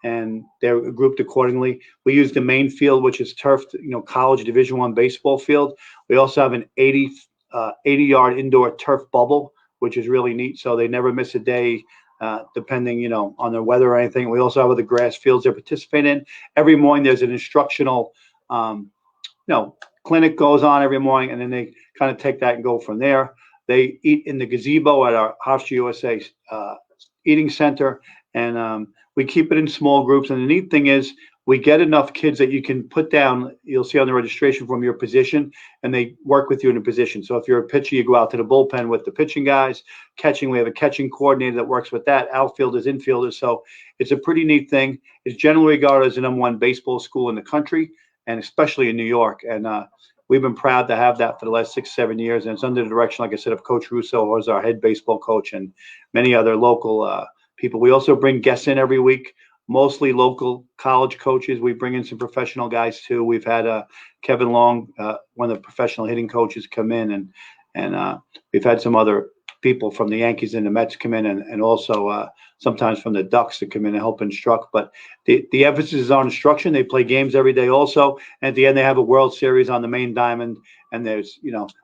and they're grouped accordingly. We use the main field, which is turfed, college Division I baseball field. We also have an 80-yard indoor turf bubble, which is really neat. So they never miss a day, depending, on the weather or anything. We also have other grass fields they participate in. Every morning there's an instructional, clinic goes on every morning, and then they kind of take that and go from there. They eat in the gazebo at our Hofstra USA eating center, and we keep it in small groups. And the neat thing is we get enough kids that you can put down, you'll see on the registration form, your position, and they work with you in a position. So if you're a pitcher, you go out to the bullpen with the pitching guys. Catching, we have a catching coordinator that works with that. Outfielders, infielders. So it's a pretty neat thing. It's generally regarded as the #1 baseball school in the country, and especially in New York. And we've been proud to have that for the last 6-7 years. And it's under the direction, like I said, of Coach Russo, who's our head baseball coach, and many other local people. We also bring guests in every week, mostly local college coaches. We bring in some professional guys too. We've had Kevin Long, one of the professional hitting coaches, come in, and we've had some other people from the Yankees and the Mets come in, and also sometimes from the Ducks to come in and help instruct. But the emphasis is on instruction. They play games every day also. And at the end, they have a World Series on the main diamond, and there's,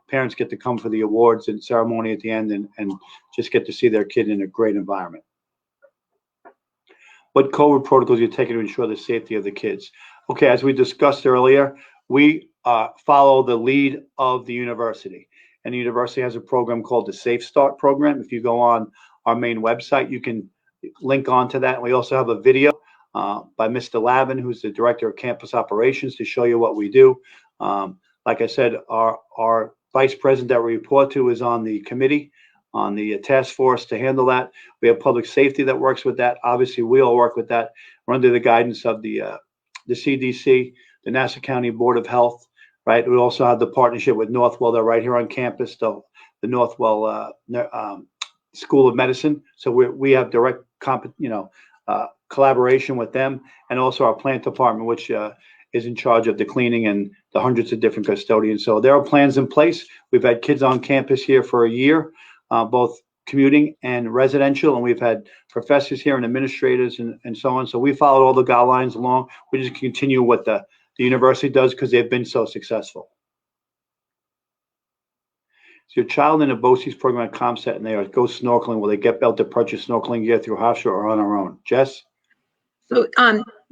parents get to come for the awards and ceremony at the end, and just get to see their kid in a great environment. What COVID protocols are you taking to ensure the safety of the kids? Okay, as we discussed earlier, we follow the lead of the university. And the university has a program called the Safe Start program. If you go on our main website, you can link on to that. We also have a video by Mr. Lavin, who's the director of campus operations, to show you what we do. Like I said, our vice president that we report to is on the committee, on the task force to handle that. We have public safety that works with that. Obviously, we all work with that. We're under the guidance of the CDC, the Nassau County Board of Health, right? We also have the partnership with Northwell. They're right here on campus, the Northwell School of Medicine. So we have direct collaboration with them, and also our plant department, which is in charge of the cleaning and the hundreds of different custodians. So there are plans in place. We've had kids on campus here for a year, both commuting and residential, and we've had professors here and administrators and so on. So we followed all the guidelines along. We just continue what the university does because they've been so successful. So your child in a BOCES program at ComSet and they go snorkeling, will they get able to purchase snorkeling gear through Hofstra or on our own? Jess? So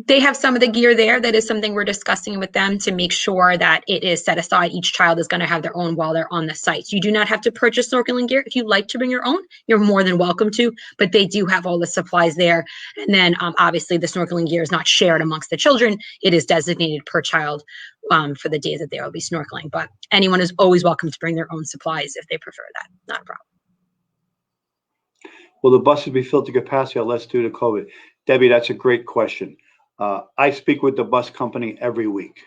they have some of the gear there. That is something we're discussing with them to make sure that it is set aside. Each child is going to have their own while they're on the site. So you do not have to purchase snorkeling gear. If you'd like to bring your own, you're more than welcome to, but they do have all the supplies there. And then obviously the snorkeling gear is not shared amongst the children. It is designated per child for the days that they will be snorkeling. But anyone is always welcome to bring their own supplies if they prefer that. Not a problem. Will the buses be filled to capacity or less due to COVID? Debbie, that's a great question. I speak with the bus company every week.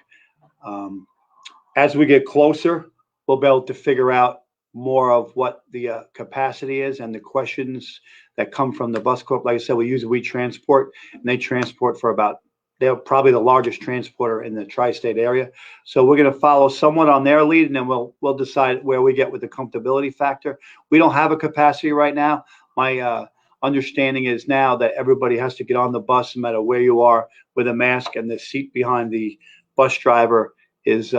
As we get closer, we'll be able to figure out more of what the capacity is and the questions that come from the bus corp. Like I said, we use We Transport, and they transport for they're probably the largest transporter in the tri-state area. So we're going to follow somewhat on their lead, and then we'll decide where we get with the comfortability factor. We don't have a capacity right now. My understanding is now that everybody has to get on the bus no matter where you are with a mask, and the seat behind the bus driver is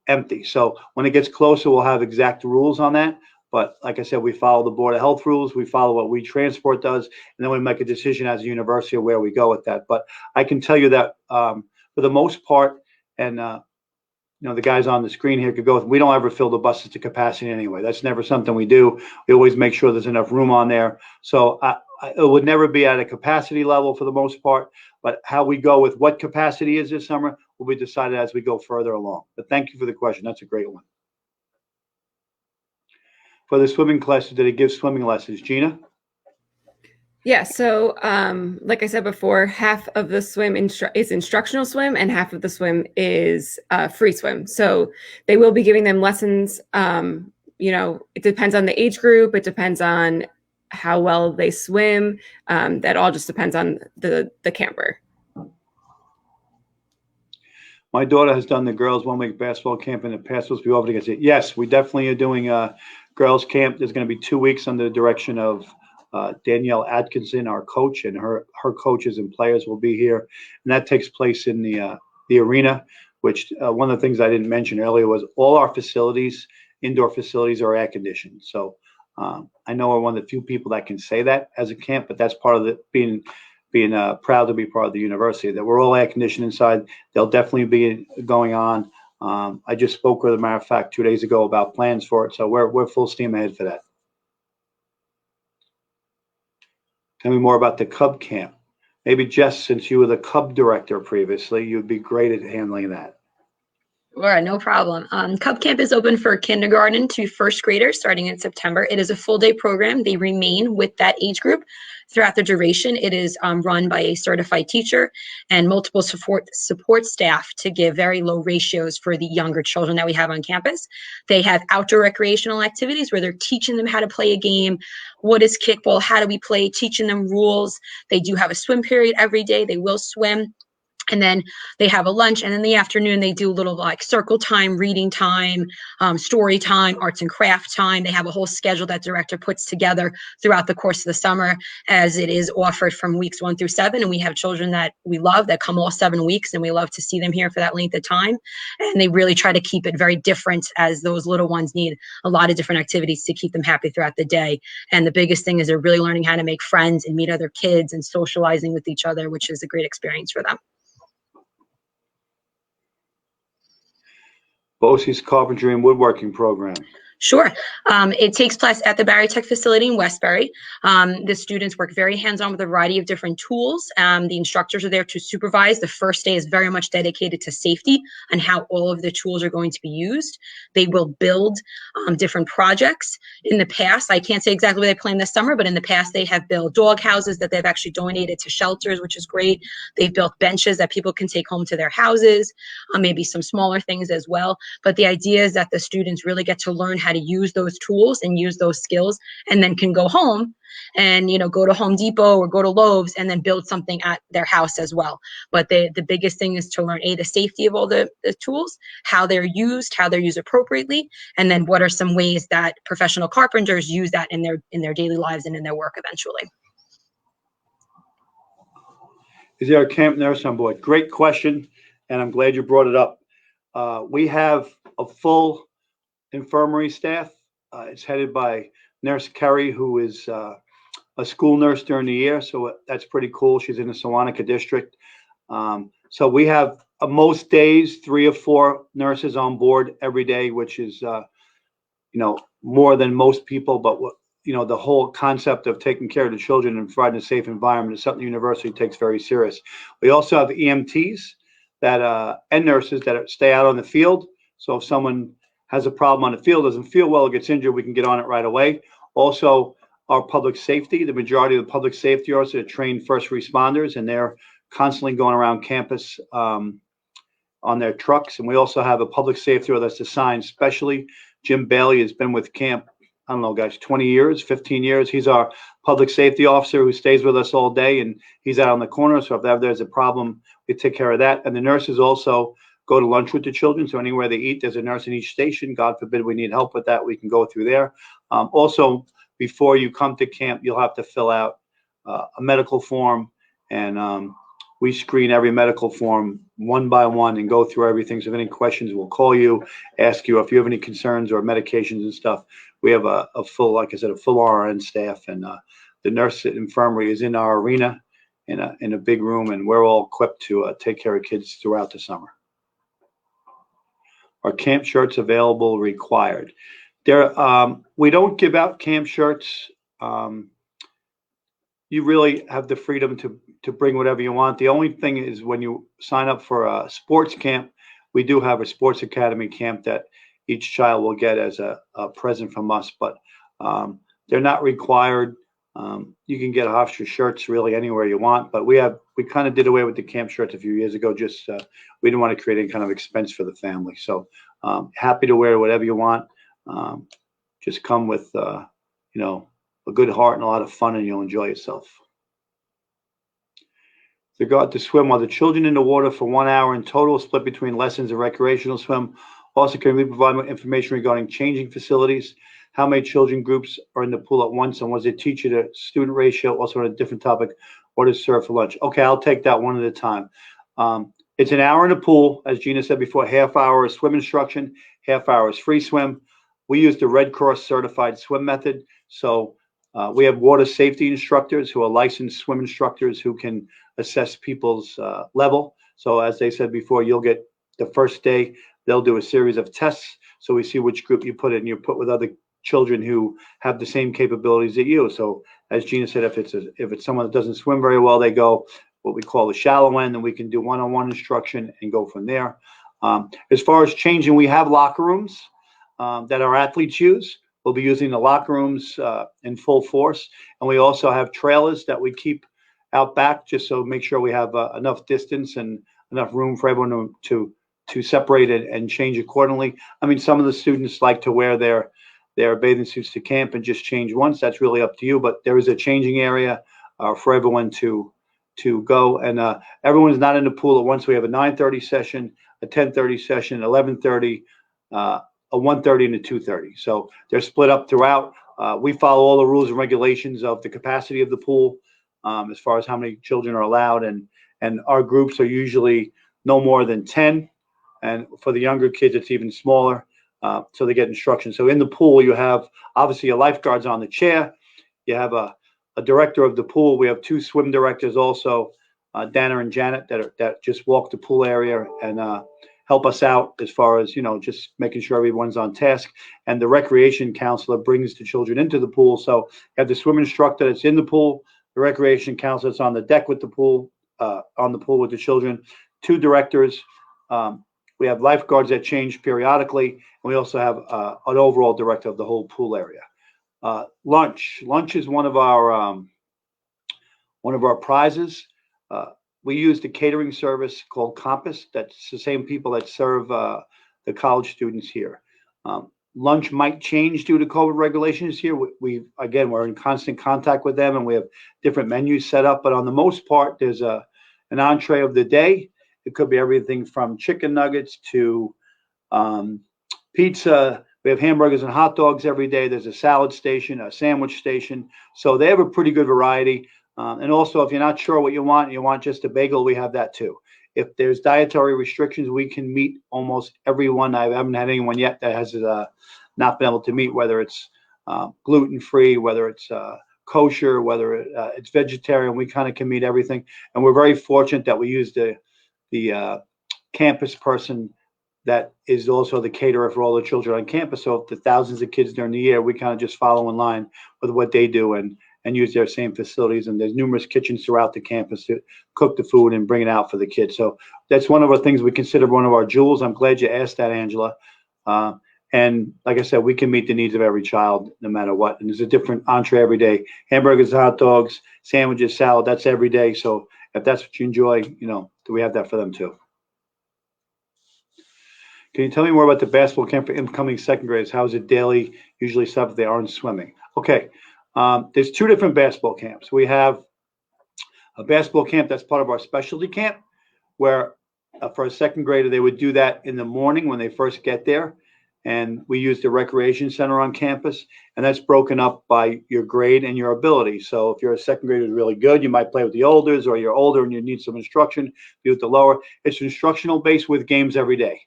empty. So when it gets closer, we'll have exact rules on that. But like I said, we follow the Board of Health rules. We follow what We Transport does, and then we make a decision as a university of where we go with that. But I can tell you that for the most part, and the guys on the screen here could go. We don't ever fill the buses to capacity anyway. That's never something we do. We always make sure there's enough room on there. So it would never be at a capacity level for the most part. But how we go with what capacity is this summer will be decided as we go further along. But thank you for the question. That's a great one. For the swimming classes, did it give swimming lessons? Gina? Yeah, so like I said before, half of the swim is instructional swim and half of the swim is free swim. So they will be giving them lessons. It depends on the age group. It depends on how well they swim. That all just depends on the camper. My daughter has done the girls 1 week basketball camp in the past. Supposed to be over to get it. Yes, we definitely are doing girls camp. There's going to be 2 weeks under the direction of Danielle Atkinson, our coach, and her coaches and players will be here. And that takes place in the arena, which one of the things I didn't mention earlier was all our facilities, indoor facilities, are air conditioned. So I know we're one of the few people that can say that as a camp, but that's part of the being proud to be part of the university, that we're all air conditioned inside. They'll definitely be going on. I just spoke with, a matter of fact, 2 days ago about plans for it. So we're full steam ahead for that. Tell me more about the Cub camp. Maybe Jess, since you were the Cub director previously, you'd be great at handling that. Sure, no problem. Cub Camp is open for kindergarten to first graders starting in September. It is a full day program. They remain with that age group throughout the duration. It is run by a certified teacher and multiple support staff to give very low ratios for the younger children that we have on campus. They have outdoor recreational activities where they're teaching them how to play a game. What is kickball? How do we play? Teaching them rules. They do have a swim period every day. They will swim. And then they have a lunch, and in the afternoon they do a little like circle time, reading time, story time, arts and craft time. They have a whole schedule that director puts together throughout the course of the summer, as it is offered from weeks 1 through 7. And we have children that we love that come all 7 weeks, and we love to see them here for that length of time. And they really try to keep it very different, as those little ones need a lot of different activities to keep them happy throughout the day. And the biggest thing is they're really learning how to make friends and meet other kids and socializing with each other, which is a great experience for them. BOCES Carpentry and Woodworking program. Sure. It takes place at the Barry Tech facility in Westbury. The students work very hands-on with a variety of different tools. The instructors are there to supervise. The first day is very much dedicated to safety and how all of the tools are going to be used. They will build different projects. In the past, I can't say exactly what they plan this summer, but in the past they have built dog houses that they've actually donated to shelters, which is great. They've built benches that people can take home to their houses, maybe some smaller things as well. But the idea is that the students really get to learn how to use those tools and use those skills, and then can go home and, you know, go to Home Depot or go to Lowe's and then build something at their house as well. But the biggest thing is to learn the safety of all the tools, how they're used appropriately, and then what are some ways that professional carpenters use that in their daily lives and in their work eventually. Is there a camp nurse on board? Great question, and I'm glad you brought it up. We have a full infirmary staff. It's headed by Nurse Kerry, who is a school nurse during the year, so that's pretty cool. She's in the Sewanaka district. So we have most days 3 or 4 nurses on board every day, which is more than most people. But the whole concept of taking care of the children and providing a safe environment is something the university takes very serious. We also have EMTs and nurses that stay out on the field. So if someone has a problem on the field, doesn't feel well, gets injured, we can get on it right away. Also, our public safety, the majority of the public safety officers are trained first responders, and they're constantly going around campus on their trucks. And we also have a public safety officer that's assigned specially. Jim Bailey has been with camp, I don't know, guys, 20 years, 15 years. He's our public safety officer who stays with us all day, and he's out on the corner. So if there's a problem, we take care of that. And the nurses also go to lunch with the children. So anywhere they eat, there's a nurse in each station. God forbid we need help with that, we can go through there. Also, before you come to camp, you'll have to fill out a medical form, and we screen every medical form one by one and go through everything. So if any questions, we'll call you, ask you if you have any concerns or medications and stuff. We have a full, like I said, a full RN staff, and the nurse infirmary is in our arena in a big room, and we're all equipped to take care of kids throughout the summer. Are camp shirts available? Required? We don't give out camp shirts. You really have the freedom to bring whatever you want. The only thing is when you sign up for a sports camp, we do have a sports academy camp that each child will get as a present from us, but they're not required. You can get Hofstra shirts really anywhere you want, but we kind of did away with the camp shirts a few years ago. Just we didn't want to create any kind of expense for the family. So happy to wear whatever you want. Just come with a good heart and a lot of fun, and you'll enjoy yourself. They go out to swim while the children in the water for 1 hour in total, split between lessons and recreational swim. Also, can we provide more information regarding changing facilities? how many children groups are in the pool at once, and was it teacher to student ratio? Also on a different topic, what is served for lunch? Okay, I'll take that one at a time. It's an hour in the pool, as Gina said before, half hour is swim instruction, half hour is free swim. We use the Red Cross certified swim method. So we have water safety instructors who are licensed swim instructors who can assess people's level. So as they said before, you'll get the first day, they'll do a series of tests. So we see which group you put in. You put with other children who have the same capabilities that you. So as Gina said, if it's someone that doesn't swim very well, they go what we call the shallow end, and we can do one-on-one instruction and go from there. As far as changing, we have locker rooms that our athletes use. We'll be using the locker rooms in full force. And we also have trailers that we keep out back just so make sure we have enough distance and enough room for everyone to separate it and change accordingly. I mean, some of the students like to wear their bathing suits to camp and just change once. That's really up to you, but there is a changing area for everyone to go. And everyone's not in the pool at once. We have a 9:30 session, a 10:30 session, 11:30, a 1:30, and a 2:30. So they're split up throughout. We follow all the rules and regulations of the capacity of the pool as far as how many children are allowed. And our groups are usually no more than 10. And for the younger kids, it's even smaller. So they get instruction. So in the pool, you have obviously your lifeguards on the chair. You have a director of the pool. We have two swim directors also, Dana and Janet, that just walk the pool area and help us out as far as, just making sure everyone's on task. And the recreation counselor brings the children into the pool. So you have the swim instructor that's in the pool, the recreation counselor that's on the deck with the pool, on the pool with the children, two directors. We have lifeguards that change periodically, and we also have an overall director of the whole pool area. Lunch is one of our prizes. We use the catering service called Compass. That's the same people that serve the college students here. Lunch might change due to COVID regulations here. We're in constant contact with them, and we have different menus set up. But on the most part, there's an entree of the day. It could be everything from chicken nuggets to pizza. We have hamburgers and hot dogs every day. There's a salad station, a sandwich station. So they have a pretty good variety. And also, if you're not sure what you want just a bagel, we have that too. If there's dietary restrictions, we can meet almost everyone. I haven't had anyone yet that has not been able to meet, whether it's gluten-free, whether it's kosher, whether it's vegetarian. We kind of can meet everything. And we're very fortunate that we use the campus person that is also the caterer for all the children on campus. So if the thousands of kids during the year, we kind of just follow in line with what they do and use their same facilities. And there's numerous kitchens throughout the campus to cook the food and bring it out for the kids. So that's one of our things we consider one of our jewels. I'm glad you asked that, Angela. And like I said, we can meet the needs of every child no matter what. And there's a different entree every day. Hamburgers, hot dogs, sandwiches, salad, that's every day. So if that's what you enjoy, we have that for them too. Can you tell me more about the basketball camp for incoming second graders? How is it daily, usually stuff if they aren't swimming? Okay, there's two different basketball camps. We have a basketball camp that's part of our specialty camp, where for a second grader, they would do that in the morning when they first get there. And we use the recreation center on campus, and that's broken up by your grade and your ability. So if you're a second grader who's really good, you might play with the olders, or you're older and you need some instruction, be with the lower. It's instructional based with games every day.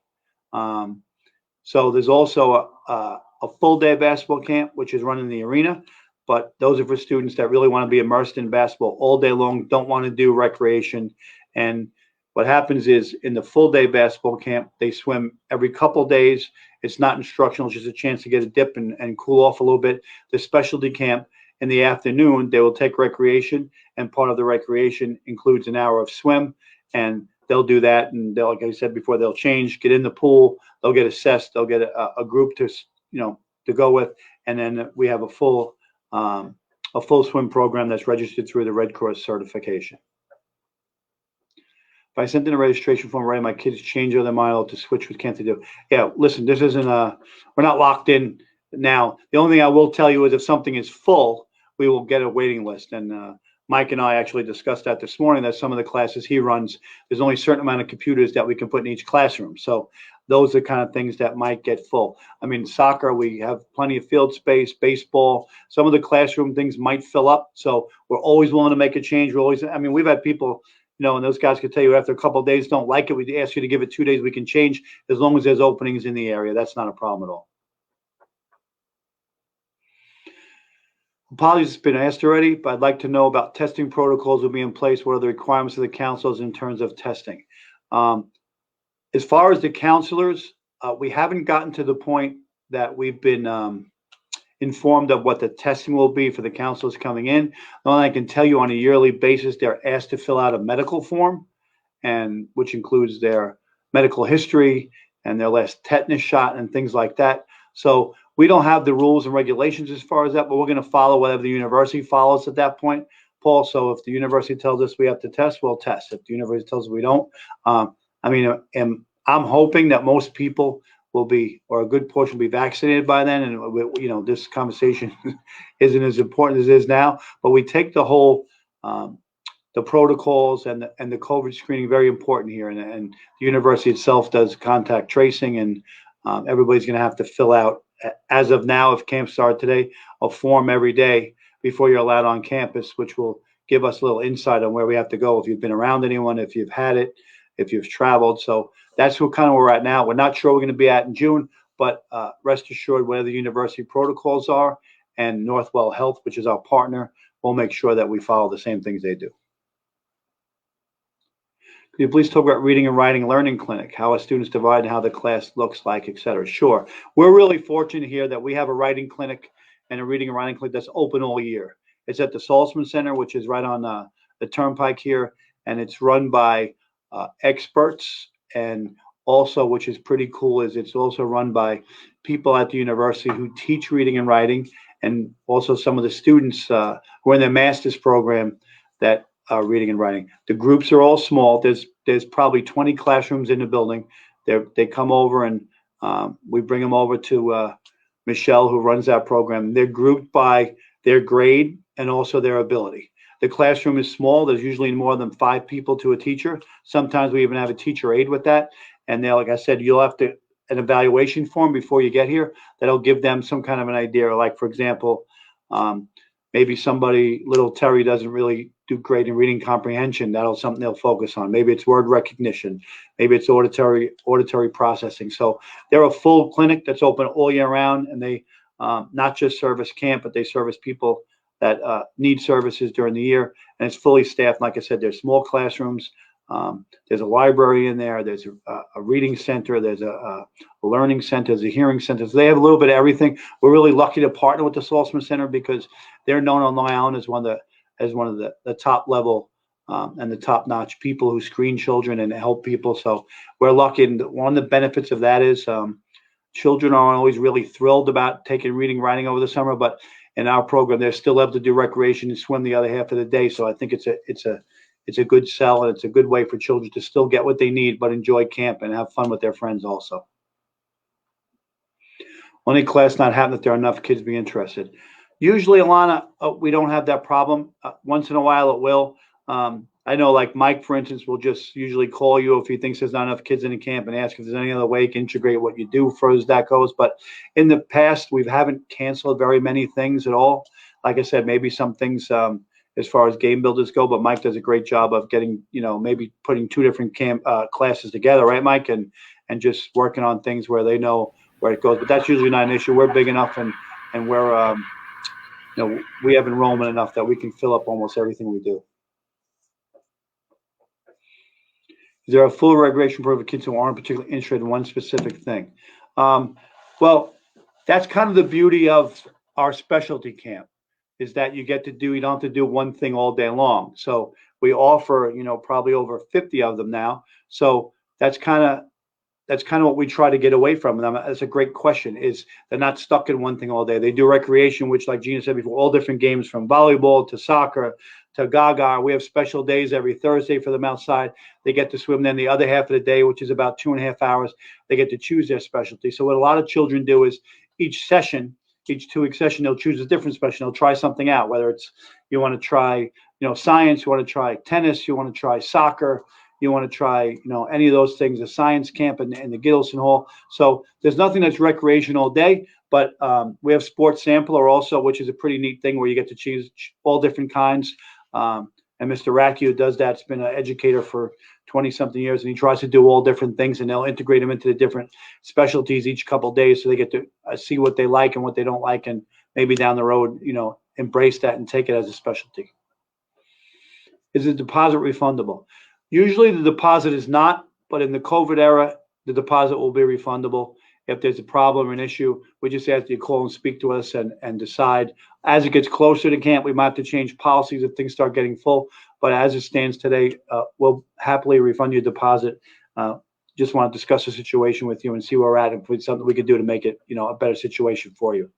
So there's also a full day basketball camp, which is run in the arena, but those are for students that really want to be immersed in basketball all day long, don't want to do recreation. And what happens is in the full day basketball camp, they swim every couple days. It's not instructional, it's just a chance to get a dip and cool off a little bit. The specialty camp in the afternoon, they will take recreation, and part of the recreation includes an hour of swim, and they'll do that. And they'll, like I said before, they'll change, get in the pool, they'll get assessed, they'll get a group to go with, and then we have a full swim program that's registered through the Red Cross certification. If I sent in a registration form already, my kids change their mind to switch. What can't they do? Yeah, listen, this isn't we're not locked in now. The only thing I will tell you is if something is full, we will get a waiting list, and Mike and I actually discussed that this morning, that some of the classes he runs, there's only a certain amount of computers that we can put in each classroom. So those are kind of things that might get full. I mean, soccer, we have plenty of field space. Baseball, some of the classroom things might fill up. So we're always willing to make a change. We're always, I mean, we've had people, and those guys could tell you after a couple of days don't like it, we ask you to give it 2 days, we can change as long as there's openings in the area. That's not a problem at all. Apologies, it's been asked already, but I'd like to know about testing protocols will be in place. What are the requirements of the councils in terms of testing? As far as the counselors, we haven't gotten to the point that we've been informed of what the testing will be for the counselors coming in. The only I can tell you, on a yearly basis, they're asked to fill out a medical form, and which includes their medical history and their last tetanus shot and things like that. So we don't have the rules and regulations as far as that, but we're going to follow whatever the university follows at that point, Paul. So if the university tells us we have to test, we'll test. If the university tells us we don't, and I'm hoping that most people will be, or a good portion will be vaccinated by then. And this conversation isn't as important as it is now, but we take the whole, the protocols and the COVID screening very important here. And the university itself does contact tracing, and everybody's going to have to fill out, as of now, if camp started today, a form every day before you're allowed on campus, which will give us a little insight on where we have to go, if you've been around anyone, if you've had it, if you've traveled. So that's what kind of where we're at now. We're not sure we're going to be at in June, but rest assured, whatever the university protocols are, and Northwell Health, which is our partner, we'll make sure that we follow the same things they do. Could you please talk about reading and writing learning clinic, how are students divided, how the class looks like, et cetera? Sure. We're really fortunate here that we have a writing clinic and a reading and writing clinic that's open all year. It's at the Saltzman Center, which is right on the Turnpike here, and it's run by experts, and also, which is pretty cool, is it's also run by people at the university who teach reading and writing, and also some of the students who are in their master's program that are reading and writing. The groups are all small. There's probably 20 classrooms in the building. They come over, and we bring them over to Michele, who runs that program. They're grouped by their grade and also their ability. The classroom is small. There's usually more than 5 people to a teacher. Sometimes we even have a teacher aide with that. And then, like I said, you'll have to an evaluation form before you get here that'll give them some kind of an idea. Like, for example, maybe somebody, little Terry, doesn't really do great in reading comprehension. That'll something they'll focus on. Maybe it's word recognition. Maybe it's auditory processing. So they're a full clinic that's open all year round, and they not just service camp, but they service people that need services during the year. And it's fully staffed. Like I said, there's small classrooms. There's a library in there. There's a reading center. There's a learning center. There's a hearing center. So they have a little bit of everything. We're really lucky to partner with the Saltzman Center because they're known on Long Island as one of the top level and the top notch people who screen children and help people. So we're lucky. And one of the benefits of that is children aren't always really thrilled about taking reading, writing over the summer, but in our program, they're still able to do recreation and swim the other half of the day. So I think it's a good sell, and it's a good way for children to still get what they need, but enjoy camp and have fun with their friends also. Only class not happen that there are enough kids be interested. Usually, Alana, we don't have that problem. Once in a while it will. I know, like Mike, for instance, will just usually call you if he thinks there's not enough kids in the camp and ask if there's any other way he can integrate what you do for as that goes. But in the past, we haven't canceled very many things at all. Like I said, maybe some things as far as game builders go, but Mike does a great job of getting, maybe putting 2 different camp classes together, right, Mike? And just working on things where they know where it goes. But that's usually not an issue. We're big enough and we're, we have enrollment enough that we can fill up almost everything we do. Is there a full recreation program for kids who aren't particularly interested in one specific thing? Well, that's kind of the beauty of our specialty camp, is that you don't have to do one thing all day long. So we offer, probably over 50 of them now. So that's kind of what we try to get away from them. That's a great question, is they're not stuck in one thing all day. They do recreation, which, like Gina said before, all different games, from volleyball to soccer to gaga. We have special days every Thursday for them outside. They get to swim. Then the other half of the day, which is about 2.5 hours, they get to choose their specialty. So what a lot of children do is each 2-week session, they'll choose a different specialty. They'll try something out, whether it's you want to try science, you want to try tennis, you want to try soccer, you want to try, any of those things, the science camp and the Gittleson Hall. So there's nothing that's recreational all day, but we have sports sampler also, which is a pretty neat thing where you get to choose all different kinds. And Mr. Racky, who does that, has been an educator for 20-something years, and he tries to do all different things, and they'll integrate them into the different specialties each couple of days so they get to see what they like and what they don't like, and maybe down the road, embrace that and take it as a specialty. Is the deposit refundable? Usually the deposit is not, but in the COVID era, the deposit will be refundable. If there's a problem or an issue, we just ask you to call and speak to us and decide. As it gets closer to camp, we might have to change policies if things start getting full. But as it stands today, we'll happily refund your deposit. Just want to discuss the situation with you and see where we're at, and if it's something we could do to make it, a better situation for you.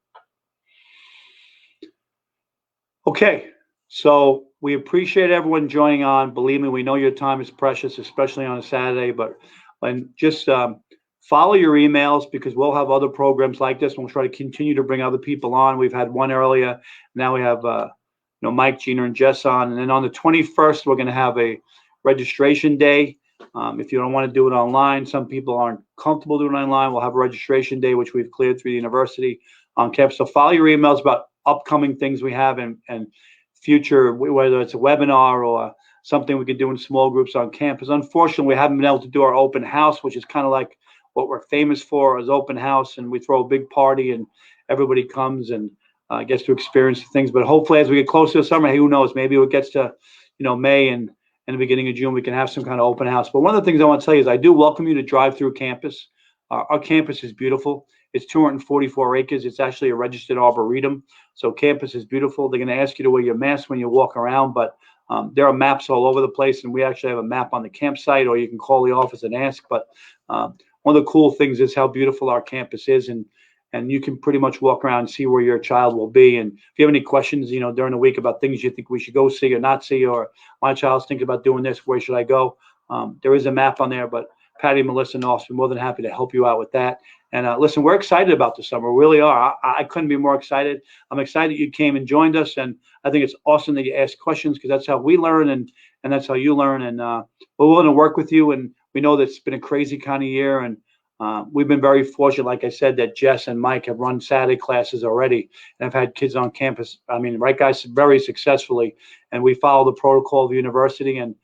Okay, so we appreciate everyone joining on. Believe me, we know your time is precious, especially on a Saturday. But just follow your emails, because we'll have other programs like this. We'll try to continue to bring other people on. We've had one earlier. Now we have Mike, Gina, and Jess on. And then on the 21st, we're going to have a registration day. If you don't want to do it online, some people aren't comfortable doing it online, we'll have a registration day, which we've cleared through the university on campus. So follow your emails about upcoming things we have and future, whether it's a webinar or something we could do in small groups on campus. Unfortunately, we haven't been able to do our open house, which is kind of like what we're famous for, is open house, and we throw a big party and everybody comes and gets to experience things. But hopefully, as we get closer to summer, hey, who knows, maybe it gets to May and the beginning of June, we can have some kind of open house. But one of the things I want to tell you is I do welcome you to drive through campus. Our campus is beautiful. It's 244 acres. It's actually a registered arboretum. So campus is beautiful. They're going to ask you to wear your mask when you walk around, but there are maps all over the place, and we actually have a map on the campsite, or you can call the office and ask. But one of the cool things is how beautiful our campus is, and you can pretty much walk around and see where your child will be. And if you have any questions, during the week about things you think we should go see or not see, or my child's thinking about doing this, where should I go? There is a map on there, but Patty, Melissa, and Austin, more than happy to help you out with that. And listen, we're excited about the summer. We really are. I couldn't be more excited. I'm excited you came and joined us, and I think it's awesome that you ask questions, because that's how we learn, and that's how you learn. And we're willing to work with you, and we know that it's been a crazy kind of year, and we've been very fortunate, like I said, that Jess and Mike have run Saturday classes already, and have had kids on campus. I mean, right, guys, very successfully, and we follow the protocol of the university. And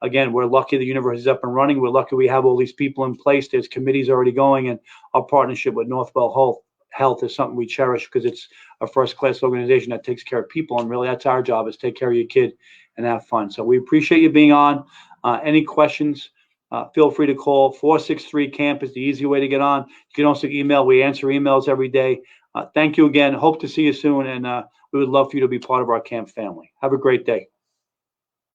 again, we're lucky the university's up and running. We're lucky we have all these people in place. There's committees already going, and our partnership with Northwell Health is something we cherish, because it's a first-class organization that takes care of people, and really that's our job, is take care of your kid and have fun. So we appreciate you being on. Any questions, feel free to call. 463-CAMP is the easy way to get on. You can also email. We answer emails every day. Thank you again. Hope to see you soon, and we would love for you to be part of our camp family. Have a great day.